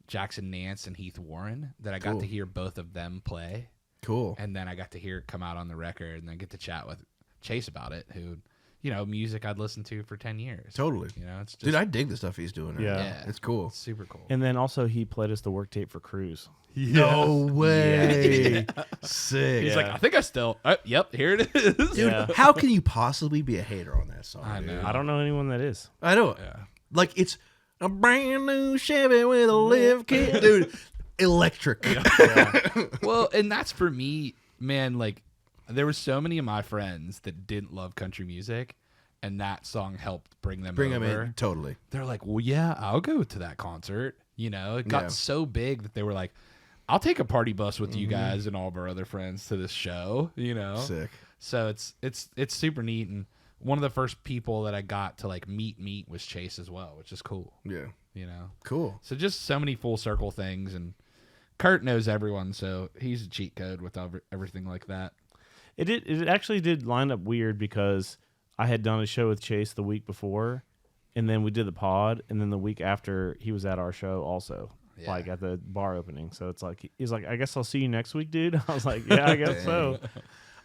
Jackson Nance and Heath Warren that I got to hear both of them play. Cool. And then I got to hear it come out on the record and then get to chat with Chase about it, who, music I'd listened to for 10 years. Totally. It's just, dude, I dig the stuff he's doing. Right? Yeah. It's cool. It's super cool. And then also he played us the work tape for Cruise. No way. Yeah. Sick. He's like, I think I still, yep, here it is. Dude, how can you possibly be a hater on that song? I know. Dude? I don't know anyone that is. I know. Yeah. Like, it's a brand new Chevy with a lift kit. Dude, electric. Yeah. Well, and that's for me, man, like, there were so many of my friends that didn't love country music, and that song helped bring them over. In. Totally. They're like, well, yeah, I'll go to that concert. It got so big that they were like, I'll take a party bus with you guys and all of our other friends to this show, Sick. So it's super neat, and one of the first people that I got to like meet was Chase as well, which is cool. Yeah. Cool. So just so many full circle things, and Kurt knows everyone, so he's a cheat code with everything like that. It actually did line up weird because I had done a show with Chase the week before, and then we did the pod, and then the week after he was at our show also, like at the bar opening. So it's like he's like, I guess I'll see you next week, dude. I was like, yeah, I guess so.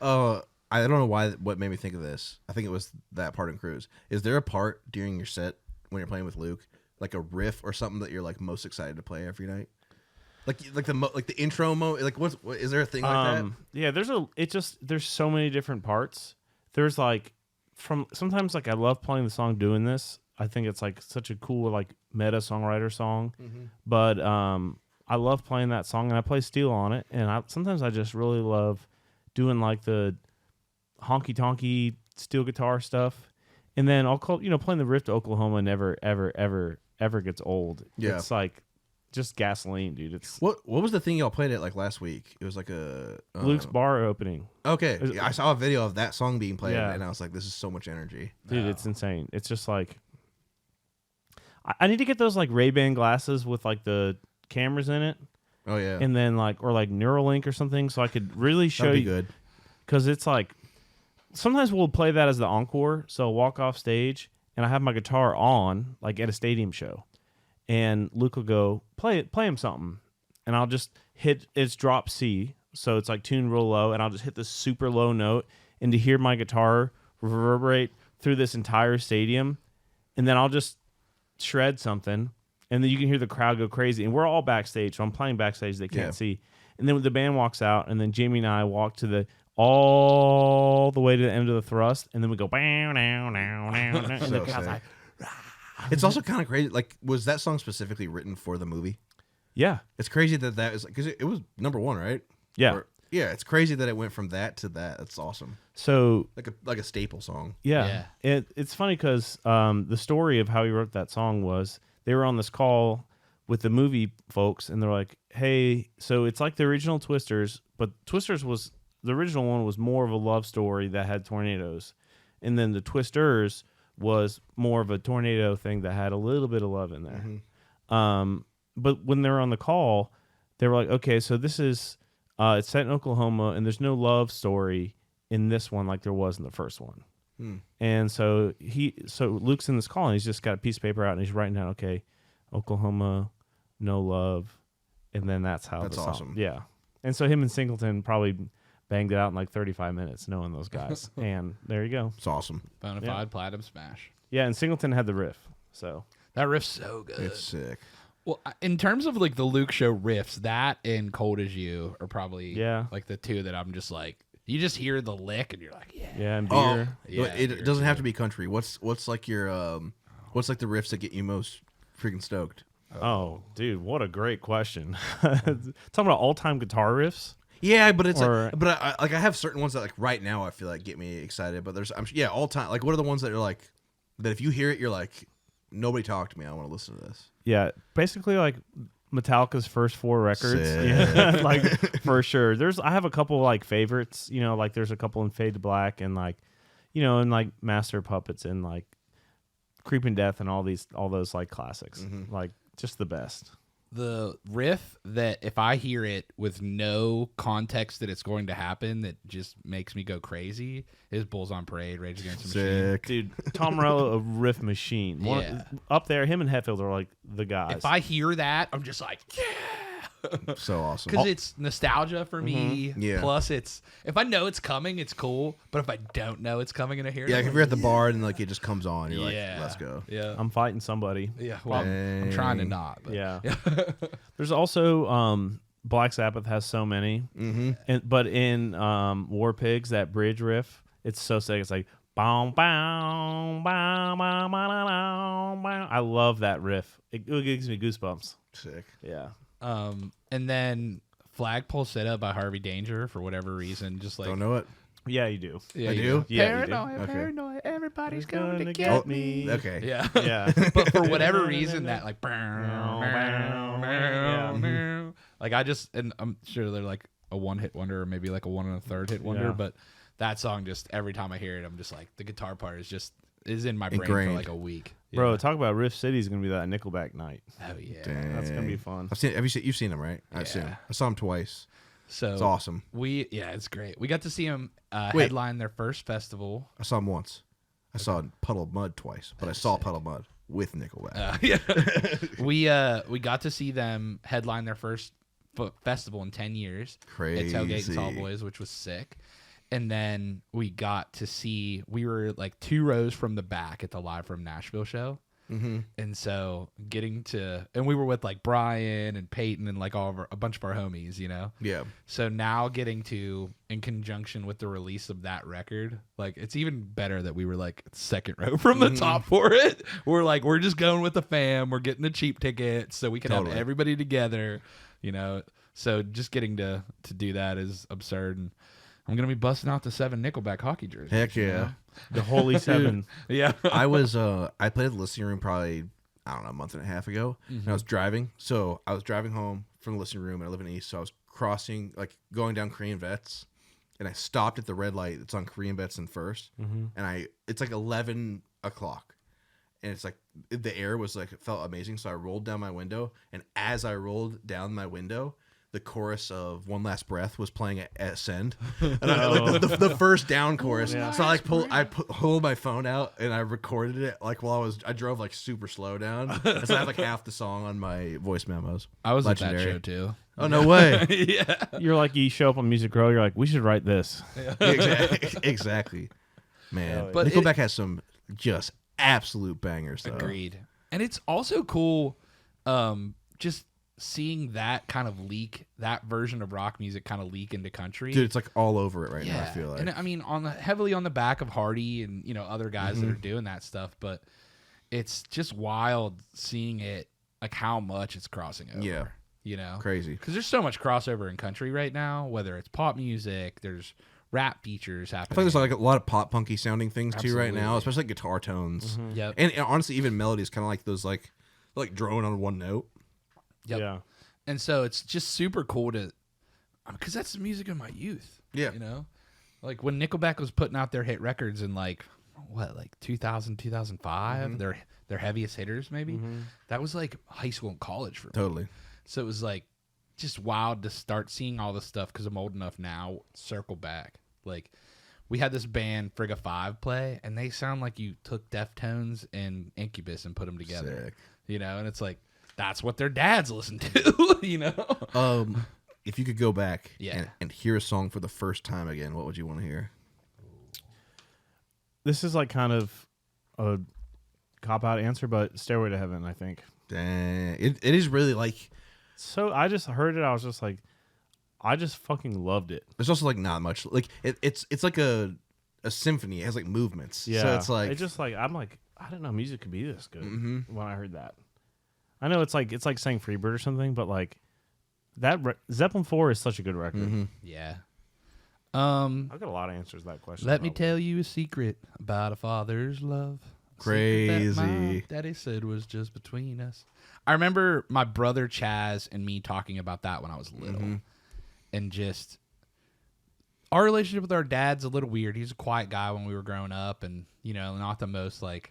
I don't know what made me think of this. I think it was that part in Cruise. Is there a part during your set when you're playing with Luke, like a riff or something that you're like most excited to play every night? Like the intro like what is there a thing like that? Yeah, there's so many different parts there's like sometimes like I love playing the song doing this. I think it's like such a cool like meta songwriter song, but I love playing that song and I play steel on it, and sometimes I just really love doing like the honky tonky steel guitar stuff, and then I'll call playing the riff to Oklahoma never ever gets old. Yeah, it's like just gasoline, dude. It's what was the thing y'all played at like last week? It was like a Luke's bar opening. Okay, I saw a video of that song being played, and I was like, this is so much energy, dude. It's insane. It's just like I need to get those like Ray-Ban glasses with like the cameras in it. Oh yeah, and then like Neuralink or something, so I could really show you. Good, because it's like sometimes we'll play that as the encore. So I'll walk off stage and I have my guitar on like at a stadium show, and Luke will go play him something, and I'll just hit it's drop C, so it's like tuned real low, and I'll just hit this super low note, and to hear my guitar reverberate through this entire stadium, and then I'll just shred something, and then you can hear the crowd go crazy, and we're all backstage, so I'm playing backstage, they can't see, and then the band walks out, and then Jamie and I walk to all the way to the end of the thrust, and then we go bow now now now, and the crowd's like, it's also kind of crazy. Like, was that song specifically written for the movie? Yeah, it's crazy that is because it was #1, right? Yeah, yeah. It's crazy that it went from that to that. That's awesome. So like a staple song. Yeah. It's funny because the story of how he wrote that song was they were on this call with the movie folks, and they're like, "Hey, so it's like the original Twisters, but Twisters was the original one was more of a love story that had tornadoes, and then the Twisters was more of a tornado thing that had a little bit of love in there." But when they were on the call, they were like, "Okay, so this is it's set in Oklahoma, and there's no love story in this one like there was in the first one." And so Luke's in this call, and he's just got a piece of paper out, and he's writing down, "Okay, Oklahoma, no love," and then that's how that's the song, awesome. Yeah. And so him and Singleton probably banged it out in like 35 minutes, knowing those guys, and there you go. It's awesome. Bonafide platinum smash. Yeah, and Singleton had the riff, so that riff's so good. It's sick. Well, in terms of like the Luke Show riffs, that and Cold as You are probably like the two that I'm just like, you just hear the lick and you're like, yeah, and beer. It doesn't have to be country. What's like your what's like the riffs that get you most freaking stoked? Oh, dude, what a great question. Talking about all-time guitar riffs. Yeah, but it's I have certain ones that like right now I feel like get me excited. But there's all time. Like, what are the ones that are like that if you hear it you're like, nobody talk to me, I want to listen to this. Yeah, basically like Metallica's first 4 records. Yeah, like for sure. I have a couple like favorites, like there's a couple in Fade to Black and like, and like Master of Puppets and like Creeping Death and all those like classics. Like just the best. The riff that if I hear it with no context that it's going to happen, that just makes me go crazy is Bulls on Parade, Rage Against the Machine. Dude, Tom Morello, a riff machine. Up there, him and Hetfield are like the guys. If I hear that, I'm just like, yeah. So awesome. Because it's nostalgia for me. Yeah. Plus, if I know it's coming, it's cool. But if I don't know it's coming and I hear it, like if you're at the bar and like it just comes on, you're like, let's go. Yeah. I'm fighting somebody. Yeah. Well, I'm trying to not. But. Yeah. There's also Black Sabbath has so many. But in War Pigs, that bridge riff, it's so sick. It's like bow bow bow bow bow bow. I love that riff. It gives me goosebumps. Sick. Yeah. And then Flagpole Set Up by Harvey Danger for whatever reason, just like don't know it. Yeah, you do. Yeah, I do. Yeah, paranoid, paranoid. Everybody's going to get Oh, me. Okay. Yeah, yeah. But for whatever reason, that like, like I just, and I'm sure they're like a one-hit wonder or maybe like a 1 1/3 hit wonder, but that song just every time I hear it, I'm just like the guitar part is in my brain for like a week. Yeah. Bro, talk about Riff City is gonna be that Nickelback night. Oh yeah, that's gonna be fun. You've seen them, right? I've seen them. I saw them twice. So it's awesome. It's great. We got to see them headline their first festival. I saw them once. I saw Puddle of Mud twice, but I saw Puddle of Mud with Nickelback. We got to see them headline their first festival in 10 years. Crazy. At Tailgate and Tall Boys, which was sick. And then we got to see, we were like 2 rows from the back at the Live from Nashville show. And so and we were with like Brian and Peyton and like a bunch of our homies, you know? Yeah. So now getting to, in conjunction with the release of that record, like it's even better that we were like second row from the top for it. We're just going with the fam. We're getting the cheap tickets so we can have everybody together, you know? So just getting to do that is absurd. And I'm going to be busting out the 7 Nickelback hockey jerseys. Heck yeah. You know? The Holy Seven. Yeah. I played at the listening room probably, I don't know, a month and a half ago. And I was driving. So I was driving home from the listening room, and I live in the East. So I was going down Korean Vets, and I stopped at the red light that's on Korean Vets and First. And it's like 11 o'clock. And it's like the air was like, it felt amazing. So I rolled down my window. And as I rolled down my window, the chorus of One Last Breath was playing at Ascend. And the first down chorus. Yeah. So I pulled my phone out and I recorded it like while I drove like super slow down. And so I have like half the song on my voice memos. I was Legendary. At that show too. Oh, no way. Yeah. You're like, you show up on Music Row, you're like, we should write this. Yeah. Exactly. Man. But Nickelback has some just absolute bangers though. Agreed. And it's also cool just seeing that kind of that version of rock music kind of leak into country. Dude, it's like all over it right now, I feel like. And I mean, heavily on the back of Hardy and, you know, other guys that are doing that stuff, but it's just wild seeing it, like how much it's crossing over. Yeah. You know? Crazy. Because there's so much crossover in country right now, whether it's pop music, there's rap features happening. I think there's like a lot of pop punky sounding things too right now, especially like guitar tones. Yep. And honestly, even melodies kind of like those like drone on one note. Yep. Yeah. And so it's just super cool because that's the music of my youth. Yeah. You know? Like when Nickelback was putting out their hit records in like 2000, 2005, their heaviest hitters maybe. That was like high school and college for me. Totally. So it was like just wild to start seeing all this stuff because I'm old enough now, circle back. Like we had this band Frigga 5 play and they sound like you took Deftones and Incubus and put them together. Sick. You know, and it's like that's what their dads listen to, you know? If you could go back Yeah. and hear a song for the first time again, what would you want to hear? This is like kind of a cop-out answer, but Stairway to Heaven, I think. Dang. It is really like... So I just heard it, I was just like, I just fucking loved it. There's also like not much... Like it's like a symphony. It has like movements. Yeah. So it's like... It's just like, I'm like, I didn't know music could be this good when I heard that. I know it's like saying Freebird or something, but like that Zeppelin 4 is such a good record. Yeah. I've got a lot of answers to that question. Let me tell you a secret about a father's love. Crazy. That my daddy said was just between us. I remember my brother Chaz and me talking about that when I was little. And just our relationship with our dad's a little weird. He's a quiet guy when we were growing up and, you know, not the most like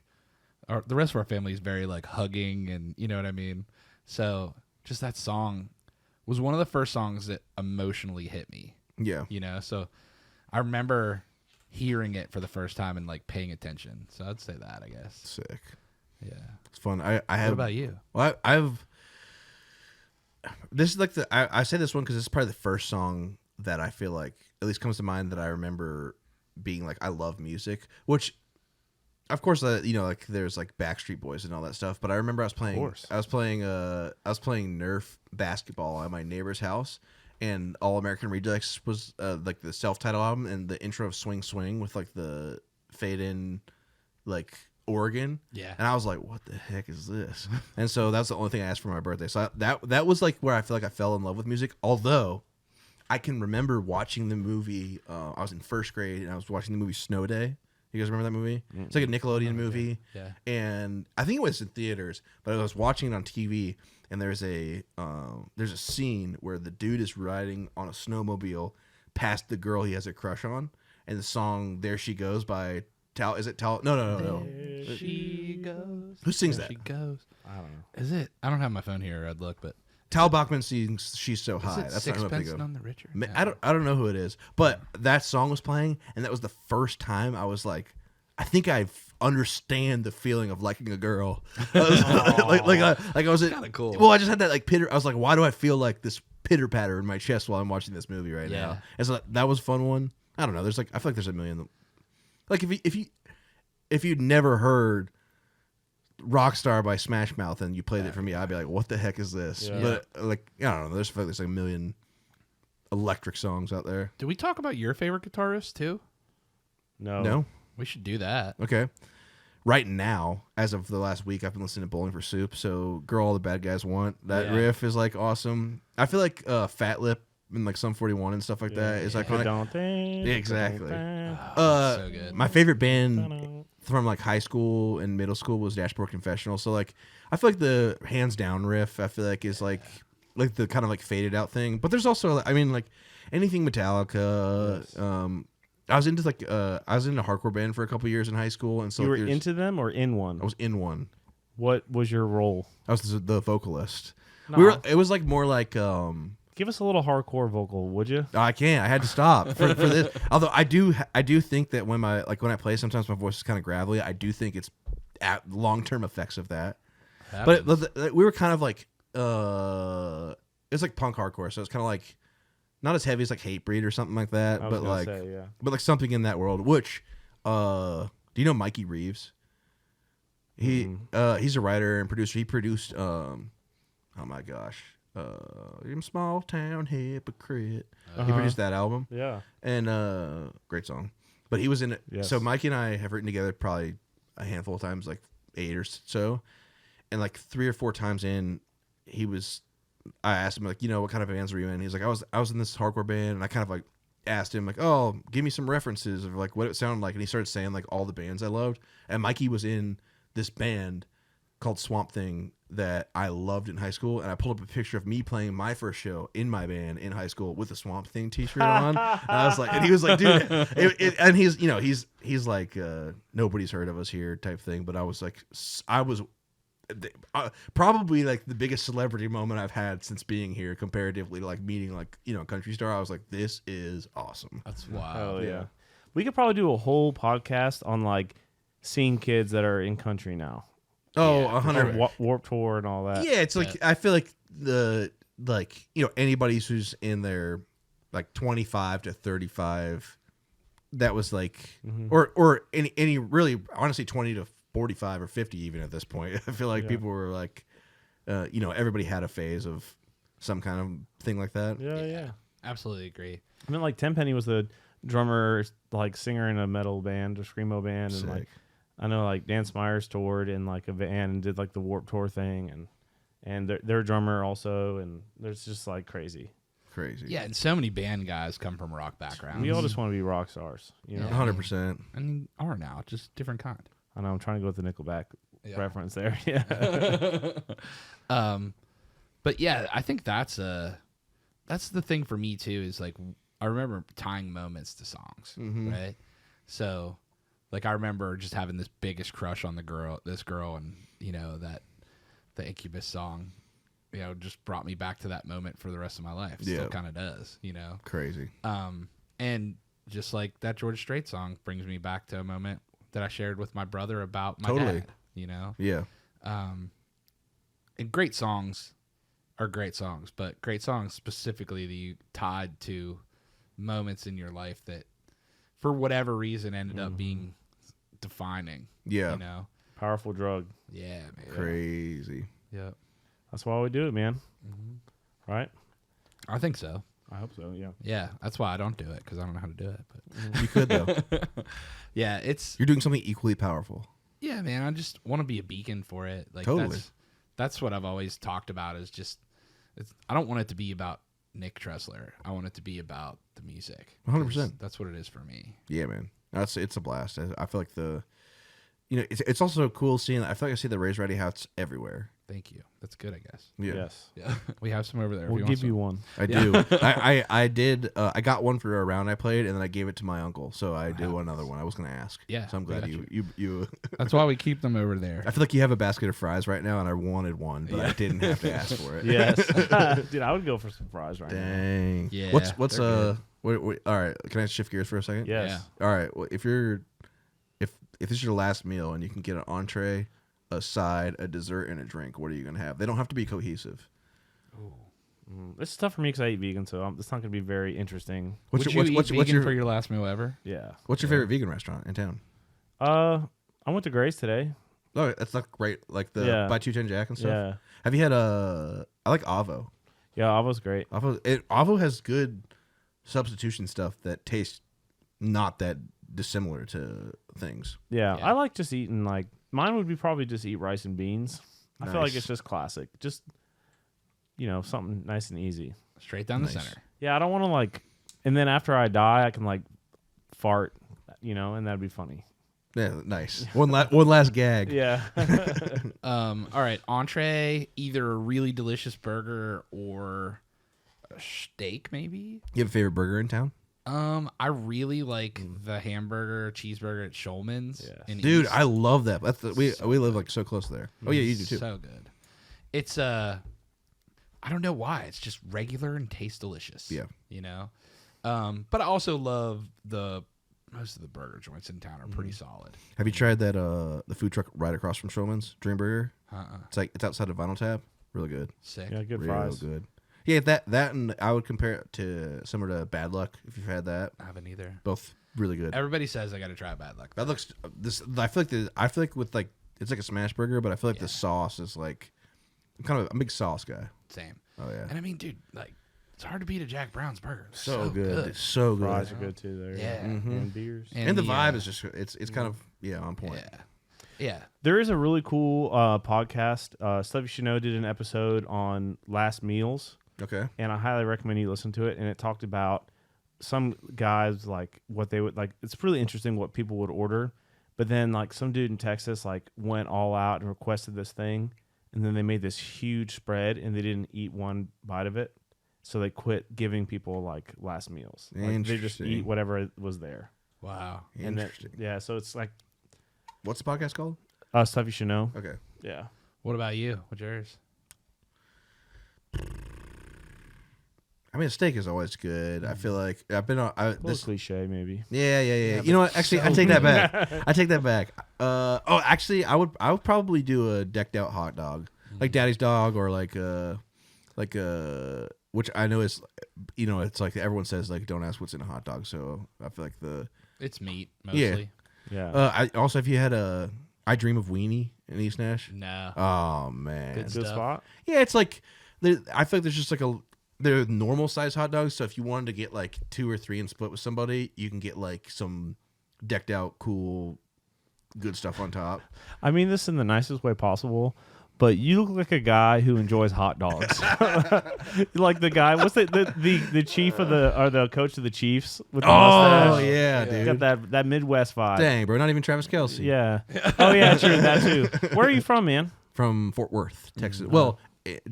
the rest of our family is very like hugging and you know what I mean? So just that song was one of the first songs that emotionally hit me. Yeah. You know, so I remember hearing it for the first time and like paying attention. So I'd say that, I guess. Sick. Yeah. It's fun. I have... What about you? Well, I've... This is like I say this one because this is probably the first song that I feel like at least comes to mind that I remember being like, I love music, which... Of course, you know, like there's like Backstreet Boys and all that stuff. But I remember I was playing Nerf basketball at my neighbor's house, and All American Rejects was like the self-titled album and the intro of Swing Swing with like the fade in, like organ. Yeah. And I was like, what the heck is this? And so that's the only thing I asked for my birthday. So that was like where I feel like I fell in love with music. Although I can remember watching the movie. I was in first grade and I was watching the movie Snow Day. You guys remember that movie? It's like a Nickelodeon movie. Yeah. And I think it was in theaters, but I was watching it on TV, and there's a scene where the dude is riding on a snowmobile past the girl he has a crush on, and the song "There She Goes" by Tal. Is it Tal? No. There she goes. Who sings there that? She goes. I don't know. Is it? I don't have my phone here. I'd look, but Tal Bachman sings "She's So is High." it That's not who I'm Sixpence thinking of. None the Richer? I don't know who it is, but that song was playing, and that was the first time I was like, I think I understand the feeling of liking a girl. I was kind of cool. Well, I just had that like pitter. I was like, why do I feel like this pitter patter in my chest while I'm watching this movie right now? And so that was a fun one. I don't know. There's like, I feel like there's a million. Like if you'd never heard Rockstar by Smash Mouth and you played it for me, I'd be like, what the heck is this? Yeah. But like, I don't know. There's like a million electric songs out there. Did we talk about your favorite guitarist too? No? We should do that. Okay. Right now, as of the last week, I've been listening to Bowling for Soup. So, Girl All the Bad Guys Want. That riff is like awesome. I feel like Fat Lip and like Sum 41 and stuff like that is iconic. Exactly. So good. My favorite band from like high school and middle school was Dashboard Confessional. So like, I feel like the hands down riff, I feel like is like the kind of like faded out thing. But there's also, I mean, like anything Metallica. Yes. I was into hardcore band for a couple years in high school, and so you were into them or in one? I was in one. What was your role? I was the vocalist. No. It was like more like. Give us a little hardcore vocal, would you? I can't. I had to stop for this. Although I do think that when I play, sometimes my voice is kind of gravelly. I do think it's long-term effects of that. But we were kind of like it's like punk hardcore, so it's kind of like not as heavy as like Hatebreed or something like that, but like but like something in that world. Which do you know Mikey Reeves? He's a writer and producer. He produced oh my gosh. Small Town Hypocrite. He produced that album. Yeah. And great song. But he was in it. Yes. So Mikey and I have written together probably a handful of times, like 8 or so. And like 3 or 4 times in, I asked him like, what kind of bands were you in? He's like, I was in this hardcore band, and I kind of like asked him like, oh, give me some references of like what it sounded like. And he started saying like all the bands I loved. And Mikey was in this band called Swamp Thing that I loved in high school, and I pulled up a picture of me playing my first show in my band in high school with a Swamp Thing t-shirt on. And I was like, and he was like, dude, and he's like, nobody's heard of us here type thing. But I was probably like the biggest celebrity moment I've had since being here comparatively to like meeting like, Country Star. I was like, this is awesome. That's wild. Oh yeah. We could probably do a whole podcast on like seeing kids that are in country now. Oh, 100. Warped Tour and all that. Yeah, it's like I feel like anybody who's in their like 25 to 35, that was like or any really honestly 20 to 45 or 50 even at this point. I feel like people were like everybody had a phase of some kind of thing like that. Yeah. Absolutely agree. I mean, like Tenpenny was the drummer, like singer in a metal band or screamo band. Sick. And like I know like Dan Smyers toured in like a van and did like the Warped Tour thing, and they're a drummer also, and there's just like crazy. Yeah, and so many band guys come from rock backgrounds. We all just want to be rock stars, 100%. And are now, just different kind. I know I'm trying to go with the Nickelback reference there. Yeah. But yeah, I think that's the thing for me too, is like I remember tying moments to songs, right? So like I remember just having this biggest crush on this girl, and that the Incubus song, just brought me back to that moment for the rest of my life. Still kind of does, Crazy. And just like that George Strait song brings me back to a moment that I shared with my brother about my dad, Yeah. And great songs are great songs, but great songs specifically that you tied to moments in your life that for whatever reason ended up being defining. Yeah. Powerful drug. Yeah, man. Crazy. Yeah. That's why we do it, man. Right? I think so. I hope so, yeah. Yeah, that's why I don't do it, because I don't know how to do it. But You could though. yeah, you're doing something equally powerful. Yeah, man. I just want to be a beacon for it. Like totally. That's what I've always talked about. Is just I don't want it to be about Nick Tressler. I want it to be about the music. 100%. That's what it is for me. Yeah, man. It's a blast. I feel like it's also cool seeing. I feel like I see the Raised Rowdy hats everywhere. Thank you. That's good, I guess. Yeah. Yes. Yeah. We have some over there. We'll give you one. I do. I did. I got one for a round I played, and then I gave it to my uncle. So I do another one. I was going to ask. Yeah. So I'm glad you. That's why we keep them over there. I feel like you have a basket of fries right now, and I wanted one, but I didn't have to ask for it. Yes. Dude, I would go for some fries right now. Dang. Yeah. What's all right. Can I shift gears for a second? Yes. Yeah. All right. Well, if this is your last meal and you can get an entree, a side, a dessert, and a drink, what are you gonna have? They don't have to be cohesive. This is tough for me because I eat vegan, so it's not gonna be very interesting. What's vegan for your last meal ever? Yeah. What's your favorite vegan restaurant in town? I went to Grace today. Oh, that's like great. Like the by 210 Jack and stuff. Yeah. Have you had I like Avo. Yeah, Avo's great. Avo has good substitution stuff that tastes not that dissimilar to things. Yeah, I like just eating like mine would be probably just eat rice and beans. I feel like it's just classic. Just something nice and easy. Straight down the center. Yeah, I don't want to like, and then after I die, I can like fart, and that'd be funny. Yeah, nice. One last gag. Yeah. All right, entree, either a really delicious burger or a steak, maybe. You have a favorite burger in town? I really like the hamburger cheeseburger at Schulman's. Yeah. Dude, I love that. We live like so close there. Oh yeah, you do too. So good. It's I don't know why. It's just regular and tastes delicious. Yeah. But I also love most of the burger joints in town are pretty solid. Have you tried that the food truck right across from Schulman's, Dream Burger? Uh-uh. It's outside of Vinyl Tab. Really good. Sick. Yeah, good Real fries. good. Yeah, that and I would compare it to similar to Bad Luck if you've had that. I haven't either. Both really good. Everybody says I got to try Bad Luck. Bad Luck's I feel like with like it's like a smash burger, but I feel like the sauce is like I'm kind of a big sauce guy. Same. Oh yeah. And I mean, dude, like it's hard to beat a Jack Brown's burger. They're So good. It's so good. Fries are good too there. Yeah. And beers. And the vibe is just it's kind of on point. Yeah. There is a really cool podcast. Stuff You Should Know did an episode on last meals. Okay. And I highly recommend you listen to it. And it talked about some guys, like what they would like. It's really interesting what people would order. But then like some dude in Texas like went all out and requested this thing. And then they made this huge spread and they didn't eat one bite of it. So they quit giving people like last meals. Like, they just eat whatever was there. Wow. And then, so it's like. What's the podcast called? Stuff You Should Know. Okay. Yeah. What about you? What's yours? I mean, a steak is always good. I feel like I've been on This cliche, maybe. Yeah. You know what? Actually, I take that back. Actually, I would probably do a decked out hot dog, like Daddy's Dog, or like which I know is, it's like everyone says like don't ask what's in a hot dog. So I feel like it's meat mostly. Yeah. I also, if you had I Dream of Weenie in East Nash. No. Oh man. Good spot. Yeah, it's like I feel like there's just like they're normal size hot dogs. So if you wanted to get like 2 or 3 and split with somebody, you can get like some decked out, cool, good stuff on top. I mean this in the nicest way possible, but you look like a guy who enjoys hot dogs. Like the guy, what's the chief of the coach of the Chiefs with the mustache? Oh yeah, dude. Got that Midwest vibe. Dang, bro, not even Travis Kelce. Yeah. Oh yeah, true, that too. Where are you from, man? From Fort Worth, Texas. Well,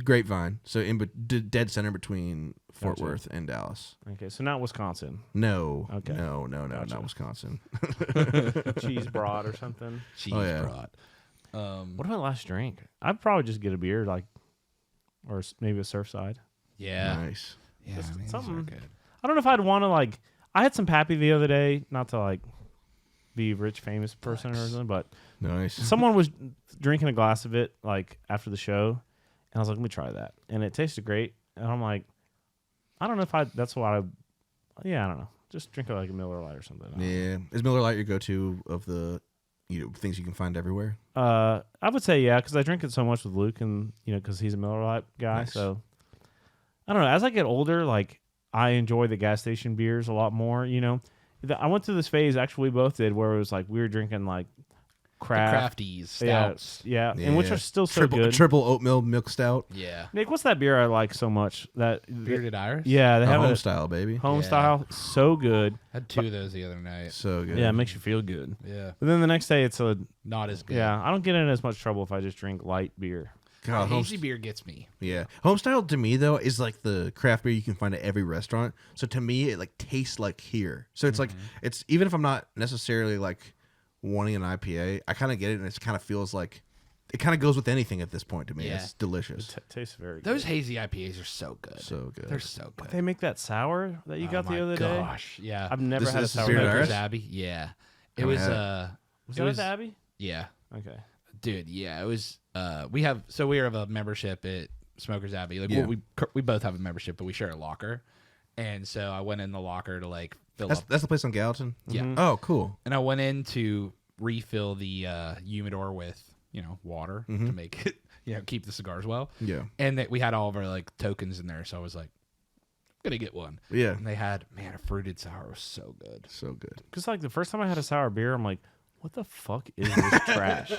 Grapevine, so dead center between Fort Worth and Dallas. Okay, so not Wisconsin. No. Okay. No, not Wisconsin. Cheese broad or something. Cheese broad. What about last drink? I'd probably just get a beer, like, or maybe a Surfside. Yeah. Nice. Yeah, Just I mean, something. these are good. I don't know if I'd want to like. I had some Pappy the other day, not to like be a rich famous person or something, but Nice. someone was drinking a glass of it like after the show, and I was like, let me try that, and it tasted great, and I'm like, I don't know if that's what I. Yeah, I don't know. Just drink it like a Miller Lite or something. Yeah. Is Miller Lite your go-to of the things you can find everywhere? I would say yeah, because I drink it so much with Luke, and because he's a Miller Lite guy. Nice. So I don't know. As I get older, like I enjoy the gas station beers a lot more. I went through this phase. Actually, we both did, where it was like we were drinking like Crafties, stouts. yeah, and which are still so good. Triple oatmeal milk stout. Yeah. Nick, what's that beer I like so much? That Bearded Iris? Yeah, they have home a style, baby. home Yeah. style, so good. Had 2 of those the other night. So good. Yeah, it makes you feel good. Yeah. But then the next day, it's Not as good. yeah. I don't get in as much trouble if I just drink light beer. God, Hazy beer gets me. Yeah. Homestyle to me though is like the craft beer you can find at every restaurant. So to me it like tastes like here. So it's like it's even if I'm not necessarily like wanting an IPA, I kind of get it and it kind of feels like it kind of goes with anything at this point to me. Yeah. It's delicious. It tastes very Those good. hazy IPAs are so good. So good. They're so good. They make that sour that you got the other day. Gosh, yeah. I've never This had a is sour. Bearded like Iris? this. Smoker's Abbey. Yeah. It Haven't was had Was that at the Abbey? yeah. Okay. Dude, yeah, it was we have a membership at Smoker's Abbey. Like Yeah. we both have a membership, but we share a locker. And so I went in the locker to like fill That's up. the place on Gallatin? Yeah. Oh, cool. And I went in to refill the humidor with water to make it, keep the cigars well. Yeah. And that we had all of our like tokens in there, so I was like, I'm gonna get one. Yeah. And they had, man, a fruited sour was so good. So good. Because like the first time I had a sour beer, I'm like, what the fuck is this trash?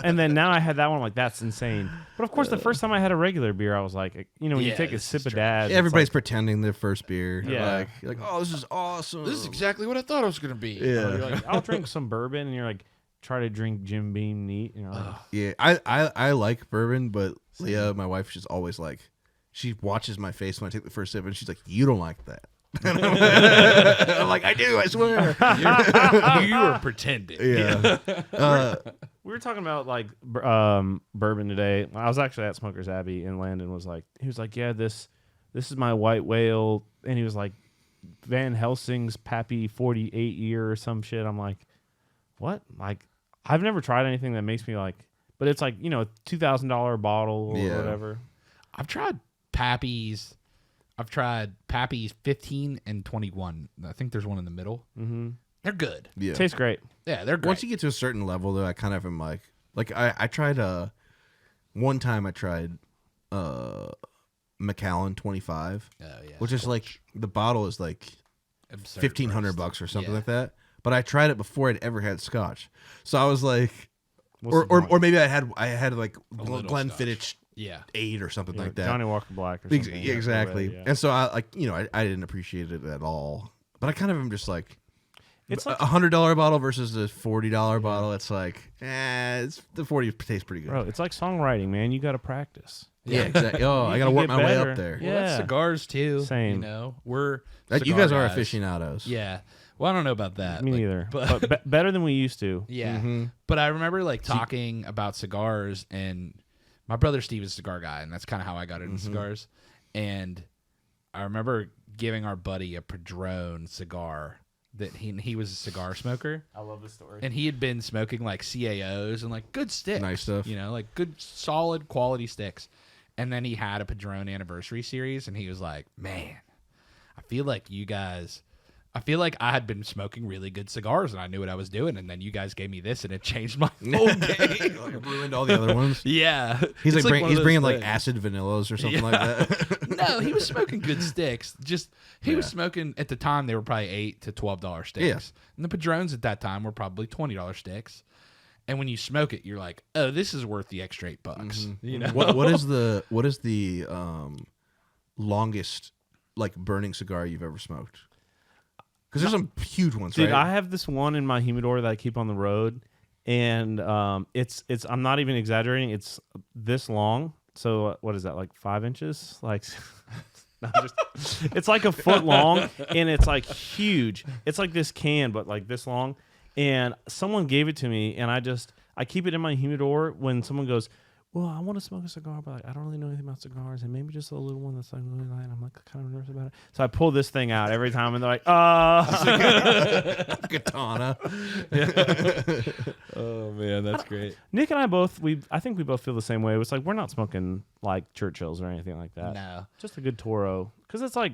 And then now I had that one, I'm like, that's insane. But of course, the first time I had a regular beer, I was like, when you take a sip of Dad, everybody's pretending their first beer. Yeah. You're like, oh, this is awesome. This is exactly what I thought it was gonna be. Yeah. You're like, I'll drink some bourbon, and you're like, try to drink Jim Beam neat. And you're like, Yeah, I like bourbon, but Leah, my wife, she's always like, she watches my face when I take the first sip, and she's like, you don't like that. And I'm like, I do, I swear. You were pretending. Yeah. we were talking about like bourbon today. I was actually at Smoker's Abbey, and Landon was like, yeah, this is my white whale, and he was like, Van Helsing's Pappy 48 year or some shit. I'm like, what? Like, I've never tried anything that makes me like, but it's like, $2,000 bottle or whatever. I've tried Pappy's. I've tried Pappy's 15 and 21. I think there's one in the middle. Mm-hmm. They're good. Yeah. Tastes great. Yeah, they're great. Once you get to a certain level, though, I kind of am like I tried one time I tried Macallan 25, which is like the bottle is like $1,500 or something like that. But I tried it before I'd ever had Scotch, so I was like, or maybe I had like Glenfiddich 8 or something like that. Johnny Walker Black or something. Exactly. Yeah. And so I didn't appreciate it at all. But I kind of am just like, it's like $100 bottle versus a $40 bottle. It's like, it's the 40 tastes pretty good. Bro, it's like songwriting, man. You got to practice. Yeah, exactly. Oh, I got to work my way up there. Yeah. Well, that's cigars too. Same. You guys are aficionados. Yeah. Well, I don't know about that. Me neither. But better than we used to. Yeah. Mm-hmm. But I remember like talking about cigars, and my brother Steve is a cigar guy, and that's kind of how I got into cigars. And I remember giving our buddy a Padron cigar that he was a cigar smoker. I love this story. And he had been smoking like CAOs and like good sticks. Nice stuff. Like good solid quality sticks. And then he had a Padron anniversary series, and he was like, man, I feel like I had been smoking really good cigars and I knew what I was doing, and then you guys gave me this and it changed my whole game. Ruined all the other ones. Yeah. He's bringing like acid vanillas or something like that. No, he was smoking good sticks. He was smoking, at the time they were probably $8 to $12 sticks. Yeah. And the Padrones at that time were probably $20 sticks. And when you smoke it, you're like, oh, this is worth the extra $8. You know? What is the longest like burning cigar you've ever smoked? Because there's some huge ones, Dude, right? I have this one in my humidor that I keep on the road, and it's I'm not even exaggerating. It's this long. So what is that, like 5 inches? Like, it's like a foot long, and it's like huge. It's like this can, but like this long. And someone gave it to me, and I keep it in my humidor. When someone goes, well, I want to smoke a cigar, but like, I don't really know anything about cigars, and maybe just a little one that's like really light. I'm like kind of nervous about it. So I pull this thing out every time, and they're like, Katana. Oh, man, that's great. Nick and I think we both feel the same way. It's like we're not smoking like Churchills or anything like that. No. Just a good Toro. Because it's like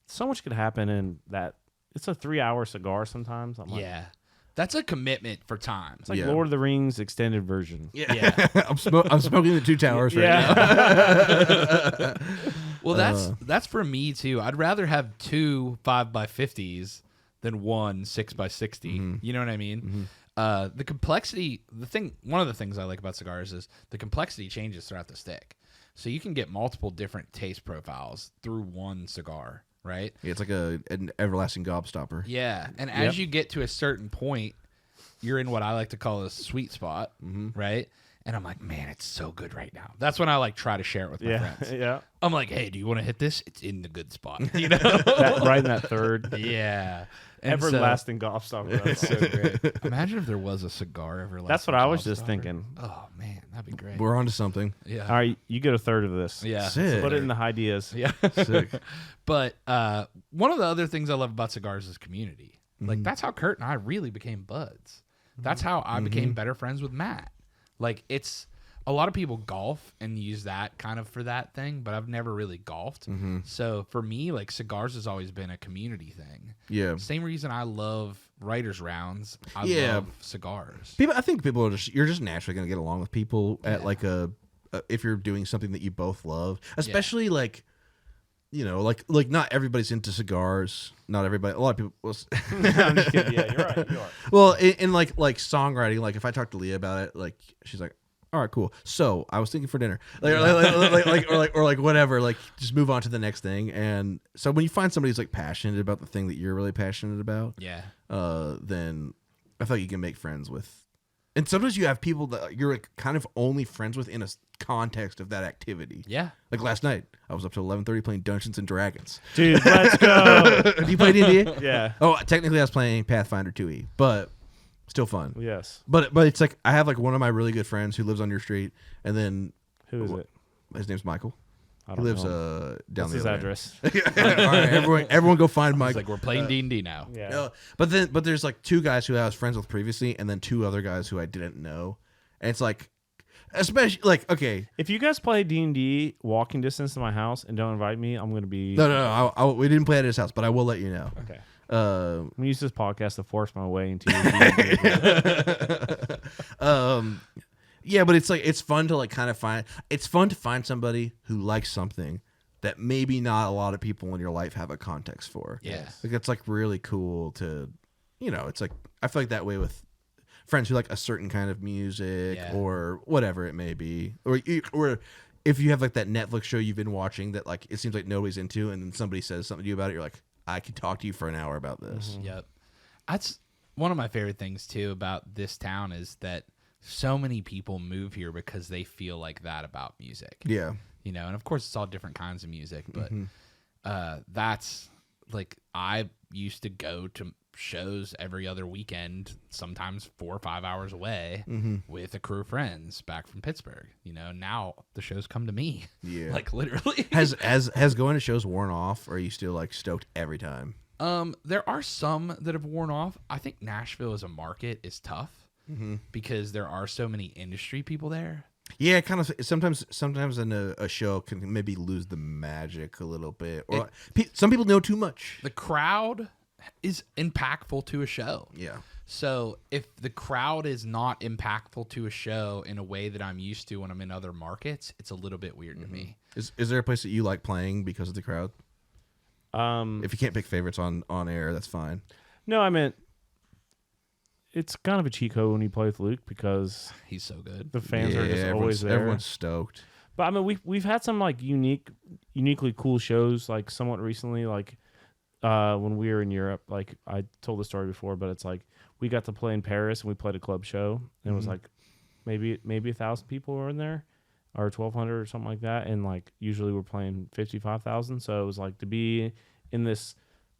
so much could happen in that. It's a 3-hour cigar sometimes. I'm like, Yeah. That's a commitment for time. It's like Lord of the Rings extended version. Yeah. I'm smoking the Two Towers right now. Well, that's for me too. I'd rather have 2 5x50s than 1 6x60. You know what I mean? The complexity, one of the things I like about cigars is the complexity changes throughout the stick. So you can get multiple different taste profiles through one cigar. Right? Yeah, it's like an everlasting gobstopper. Yeah. And as you get to a certain point, you're in what I like to call a sweet spot, right? And I'm like, man, it's so good right now. That's when I like try to share it with my friends. Yeah. I'm like, hey, do you want to hit this? It's in the good spot. You know? Right in that third. Yeah. And Everlasting gobstopper. That's so great. Imagine if there was a cigar everlasting. That's what I was just thinking. Oh, man, that'd be great. We're on to something. Yeah. All right, you get a third of this. Yeah. Sick. Put it in the high Diaz. Yeah. Sick. But one of the other things I love about cigars is community. Like, that's how Kurt and I really became buds. That's how I became better friends with Matt. Like, it's a lot of people golf and use that kind of for that thing, but I've never really golfed. Mm-hmm. So for me, like cigars has always been a community thing. Yeah. Same reason I love writers rounds. I love cigars. I think people are you're just naturally going to get along with people at like if you're doing something that you both love, especially like, you know, like not everybody's into cigars. Not everybody. A lot of people. Well, I'm just kidding. Yeah, you're right. You are. Well, in like songwriting, like if I talk to Leah about it, like she's like, all right, cool. So I was thinking for dinner, like whatever, like just move on to the next thing. And so when you find somebody who's like passionate about the thing that you're really passionate about, then I feel like you can make friends with. And sometimes you have people that you're like kind of only friends with in a context of that activity. Yeah. Like last night, I was up to 11:30 playing Dungeons and Dragons. Dude, let's go. Do you play D&D? Yeah. Oh, technically I was playing Pathfinder 2e, but still fun. Yes. But it's like I have like one of my really good friends who lives on your street, and then Who is it? His name's Michael. I He don't lives know. down What's the his other address? end. All right, everyone go find Mike. It's like we're playing D&D now. Yeah. But there's like two guys who I was friends with previously, and then two other guys who I didn't know, and it's like, especially like okay, If you guys play D&D walking distance to my house and don't invite me, I'm gonna be no, we didn't play at his house, but I will let you know. okay. Uh, I'm gonna use this podcast to force my way into your D&D. Yeah, but it's like it's fun to like kind of find somebody who likes something that maybe not a lot of people in your life have a context for. Yeah. Like it's like really cool to, you know, it's like I feel like that way with friends who like a certain kind of music or whatever it may be, or if you have like that Netflix show you've been watching that like it seems like nobody's into, and then somebody says something to you about it, you're like, I could talk to you for an hour about this. Mm-hmm. Yep. That's one of my favorite things too about this town is that so many people move here because they feel like that about music. Yeah. You know, and of course it's all different kinds of music, but that's like I used to go to shows every other weekend, sometimes 4 or 5 hours away with a crew of friends back from Pittsburgh. You know, now the shows come to me. Yeah. Like literally. Has going to shows worn off, or are you still like stoked every time? There are some that have worn off. I think Nashville as a market is tough because there are so many industry people there. Yeah, kind of. Sometimes in a show can maybe lose the magic a little bit, or some people know too much. The crowd is impactful to a show. Yeah. So if the crowd is not impactful to a show in a way that I'm used to when I'm in other markets, it's a little bit weird to me. Is there a place that you like playing because of the crowd? If you can't pick favorites on air, that's fine. No, I meant it's kind of a cheat code when you play with Luke because he's so good. The fans are just always there. Everyone's stoked. But I mean, we've had some like uniquely cool shows like somewhat recently, like when we were in Europe. Like I told the story before, but it's like we got to play in Paris and we played a club show, and it was like maybe 1,000 people were in there, or 1,200 or something like that, and like usually we're playing 55,000. So it was like to be in this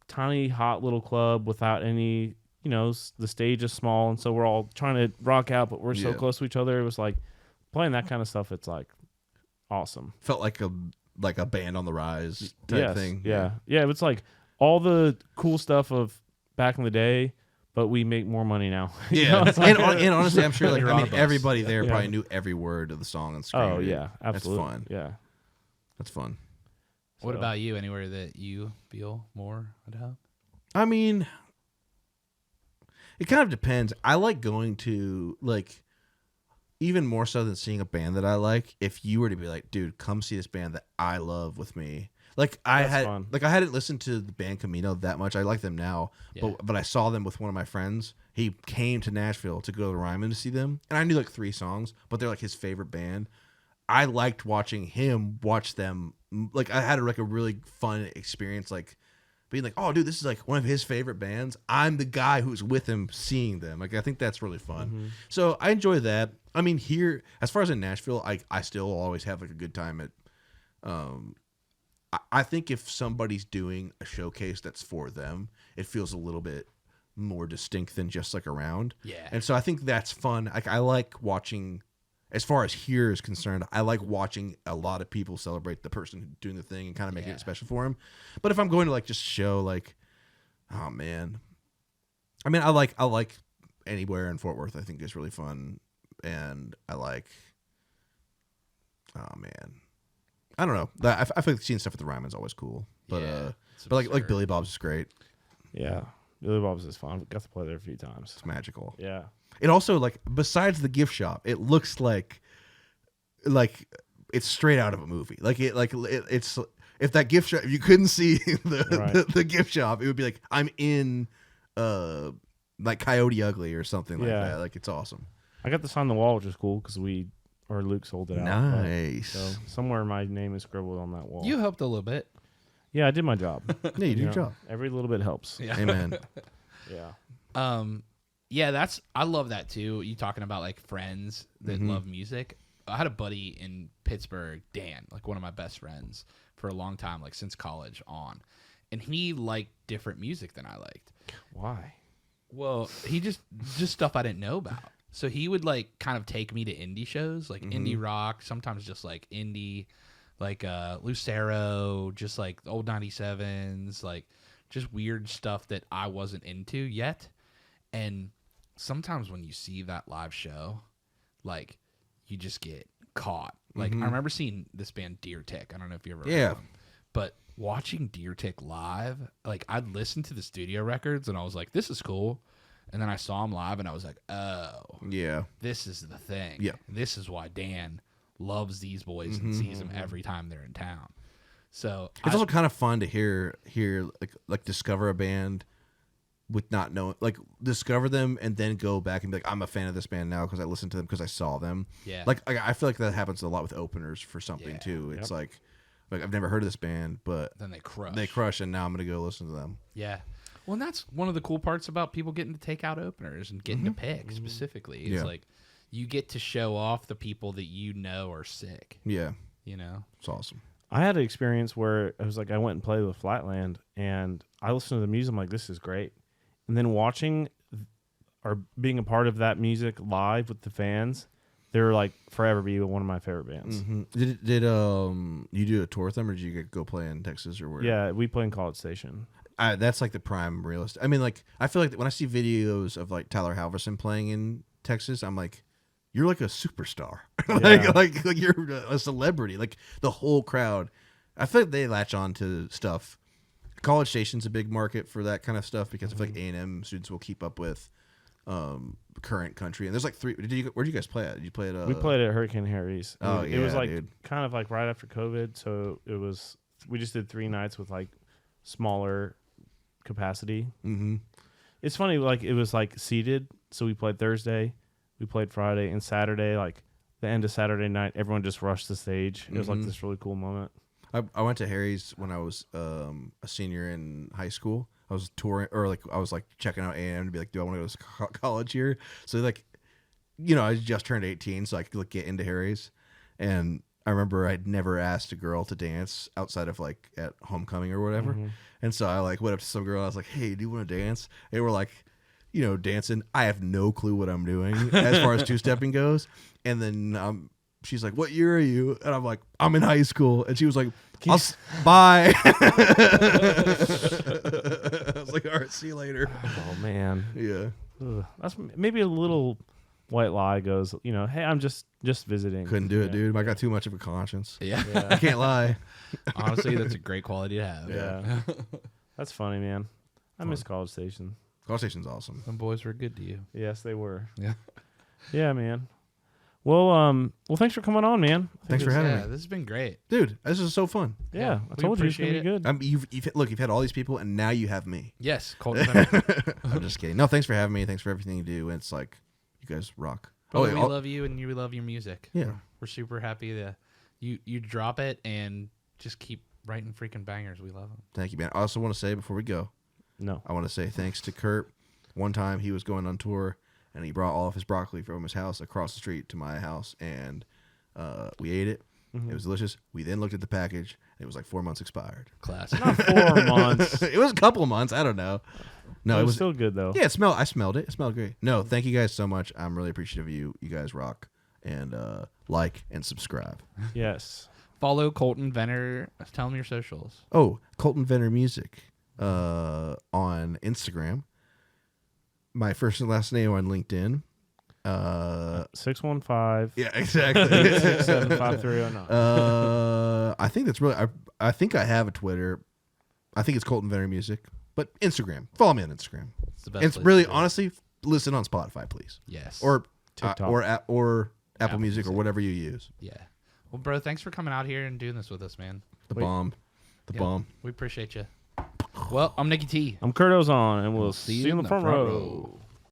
tiny hot little club without any. You know, the stage is small, and so we're all trying to rock out, but we're so close to each other. It was like playing that kind of stuff. It's like awesome. Felt like a band on the rise type thing. Yeah. It's like all the cool stuff of back in the day, but we make more money now. Yeah, like, and honestly, I'm sure like everybody there probably knew every word of the song and screamed. Oh yeah, absolutely. That's fun. Yeah, that's fun. What about you? Anywhere that you feel more at home? I mean. It kind of depends. I like going to, like, even more so than seeing a band that I like, if you were to be like, dude, come see this band that I love with me. Like, I hadn't listened to the band Camino that much. I like them now, but I saw them with one of my friends. He came to Nashville to go to Ryman to see them, and I knew like 3 songs, but they're like his favorite band. I liked watching him watch them. Like, I had a really fun experience, like, being like, oh, dude, this is like one of his favorite bands. I'm the guy who's with him seeing them. Like, I think that's really fun. So I enjoy that. I mean, here, as far as in Nashville, I still always have like a good time at. I think if somebody's doing a showcase that's for them, it feels a little bit more distinct than just like around. Yeah. And so I think that's fun. Like, I like watching. As far as here is concerned, I like watching a lot of people celebrate the person doing the thing and kind of making it special for him. But if I'm going to like just show like, oh man, I mean, I like Anywhere in Fort Worth. I think is really fun, and I like Oh man, I don't know. I feel like seeing stuff at the Ryman's always cool, but like Billy Bob's is great. Yeah, Billy Bob's is fun. Got to play there a few times. It's magical. Yeah. It also like besides the gift shop, it looks like it's straight out of a movie. It's if that gift shop, if you couldn't see the gift shop, it would be like I'm in like Coyote Ugly or something like that. Like it's awesome. I got this on the wall, which is cool because Luke sold it out. Nice. So somewhere my name is scribbled on that wall. You helped a little bit. Yeah, I did my job. Yeah, you did your job. Every little bit helps. Yeah. Amen. Yeah. Yeah, I love that too. You talking about like friends that love music. I had a buddy in Pittsburgh, Dan, like one of my best friends for a long time, like since college on. And he liked different music than I liked. Why? Well, he just stuff I didn't know about. So he would like kind of take me to indie shows, like indie rock, sometimes just like indie, like Lucero, just like old 97s, like just weird stuff that I wasn't into yet. And sometimes when you see that live show, like you just get caught. Like I remember seeing this band Deer Tick. I don't know if you ever heard of them. But watching Deer Tick live, like I'd listen to the studio records and I was like, this is cool. And then I saw him live and I was like, oh, yeah, this is the thing. Yeah. This is why Dan loves these boys and sees them every time they're in town. So it's also kind of fun to hear like discover a band with not knowing, like discover them and then go back and be like, I'm a fan of this band now because I listened to them because I saw them. Yeah. Like I feel like that happens a lot with openers for something too. It's like I've never heard of this band, but then they crush, and now I'm gonna go listen to them. Yeah. Well, and that's one of the cool parts about people getting to take out openers and getting to pick specifically. It's like you get to show off the people that you know are sick. Yeah. You know? It's awesome. I had an experience where I was like, I went and played with Flatland, and I listened to the music. I'm like, this is great. And then watching or being a part of that music live with the fans, they're like forever be one of my favorite bands. Did you do a tour with them, or did you go play in Texas or where? Yeah, we play in College Station. That's like the prime realist. I mean, like I feel like when I see videos of like Tyler Halverson playing in Texas, I'm like, you're like a superstar. like you're a celebrity. Like the whole crowd. I feel like they latch on to stuff. College Station's a big market for that kind of stuff because I feel like A&M students will keep up with current country. And there's like three. Where did you guys play at? Did you play at? We played at Hurricane Harry's. It was like dude. kind of like right after COVID, so it was. We just did 3 nights with like smaller capacity. It's funny, like it was like seated, so we played Thursday, we played Friday, and Saturday, like the end of Saturday night, everyone just rushed the stage. It was like this really cool moment. I went to Harry's when I was a senior in high school. I was touring, or like I was like checking out A&M to be like, do I want to go to college here? So like, you know, I just turned 18, so I could like get into Harry's. And I remember I'd never asked a girl to dance outside of like at homecoming or whatever. And so I like went up to some girl. I was like, hey, do you want to dance? They were like, you know, dancing. I have no clue what I'm doing as far as two-stepping goes. And then she's like, what year are you? And I'm like, I'm in high school. And she was like, bye. I was like, all right, see you later. Oh, man. Yeah. Ugh. That's maybe a little white lie goes, you know, hey, I'm just visiting. Couldn't do it, dude. I got too much of a conscience. Yeah. I can't lie. Honestly, that's a great quality to have. Yeah. That's funny, man. I miss College Station. College Station's awesome. Them boys were good to you. Yes, they were. Yeah. Yeah, man. Well, thanks for coming on, man. Thanks for having me. This has been great. Dude, this is so fun. Yeah, I told you it's going to be good. You've had all these people, and now you have me. Yes, Colton Venner. I'm just kidding. No, thanks for having me. Thanks for everything you do. It's like, you guys rock. We love you, and you love your music. Yeah. We're super happy that you drop it and just keep writing freaking bangers. We love them. Thank you, man. I also want to say before we go, I want to say thanks to Kurt. One time he was going on tour, and he brought all of his broccoli from his house across the street to my house, and we ate it. It was delicious. We then looked at the package, and it was like 4 months expired. Classic. Not 4 months. It was a couple of months. I don't know. No, it was still good, though. Yeah, I smelled it. It smelled great. No, thank you guys so much. I'm really appreciative of you. You guys rock. And like and subscribe. Yes. Follow Colton Venner. Tell them your socials. Oh, Colton Venner Music on Instagram. My first and last name on LinkedIn. 615. Yeah, exactly. 6675309. I think that's really. I think I have a Twitter. I think it's Colton Venner Music, but Instagram. Follow me on Instagram. It's the best. It's really honestly listen on Spotify, please. Yes. Or TikTok. or Apple Music or whatever you use. Yeah. Well, bro, thanks for coming out here and doing this with us, man. The bomb. We appreciate you. Well, I'm Nicky T. I'm Kurt Ozon, and we'll see you in the front row.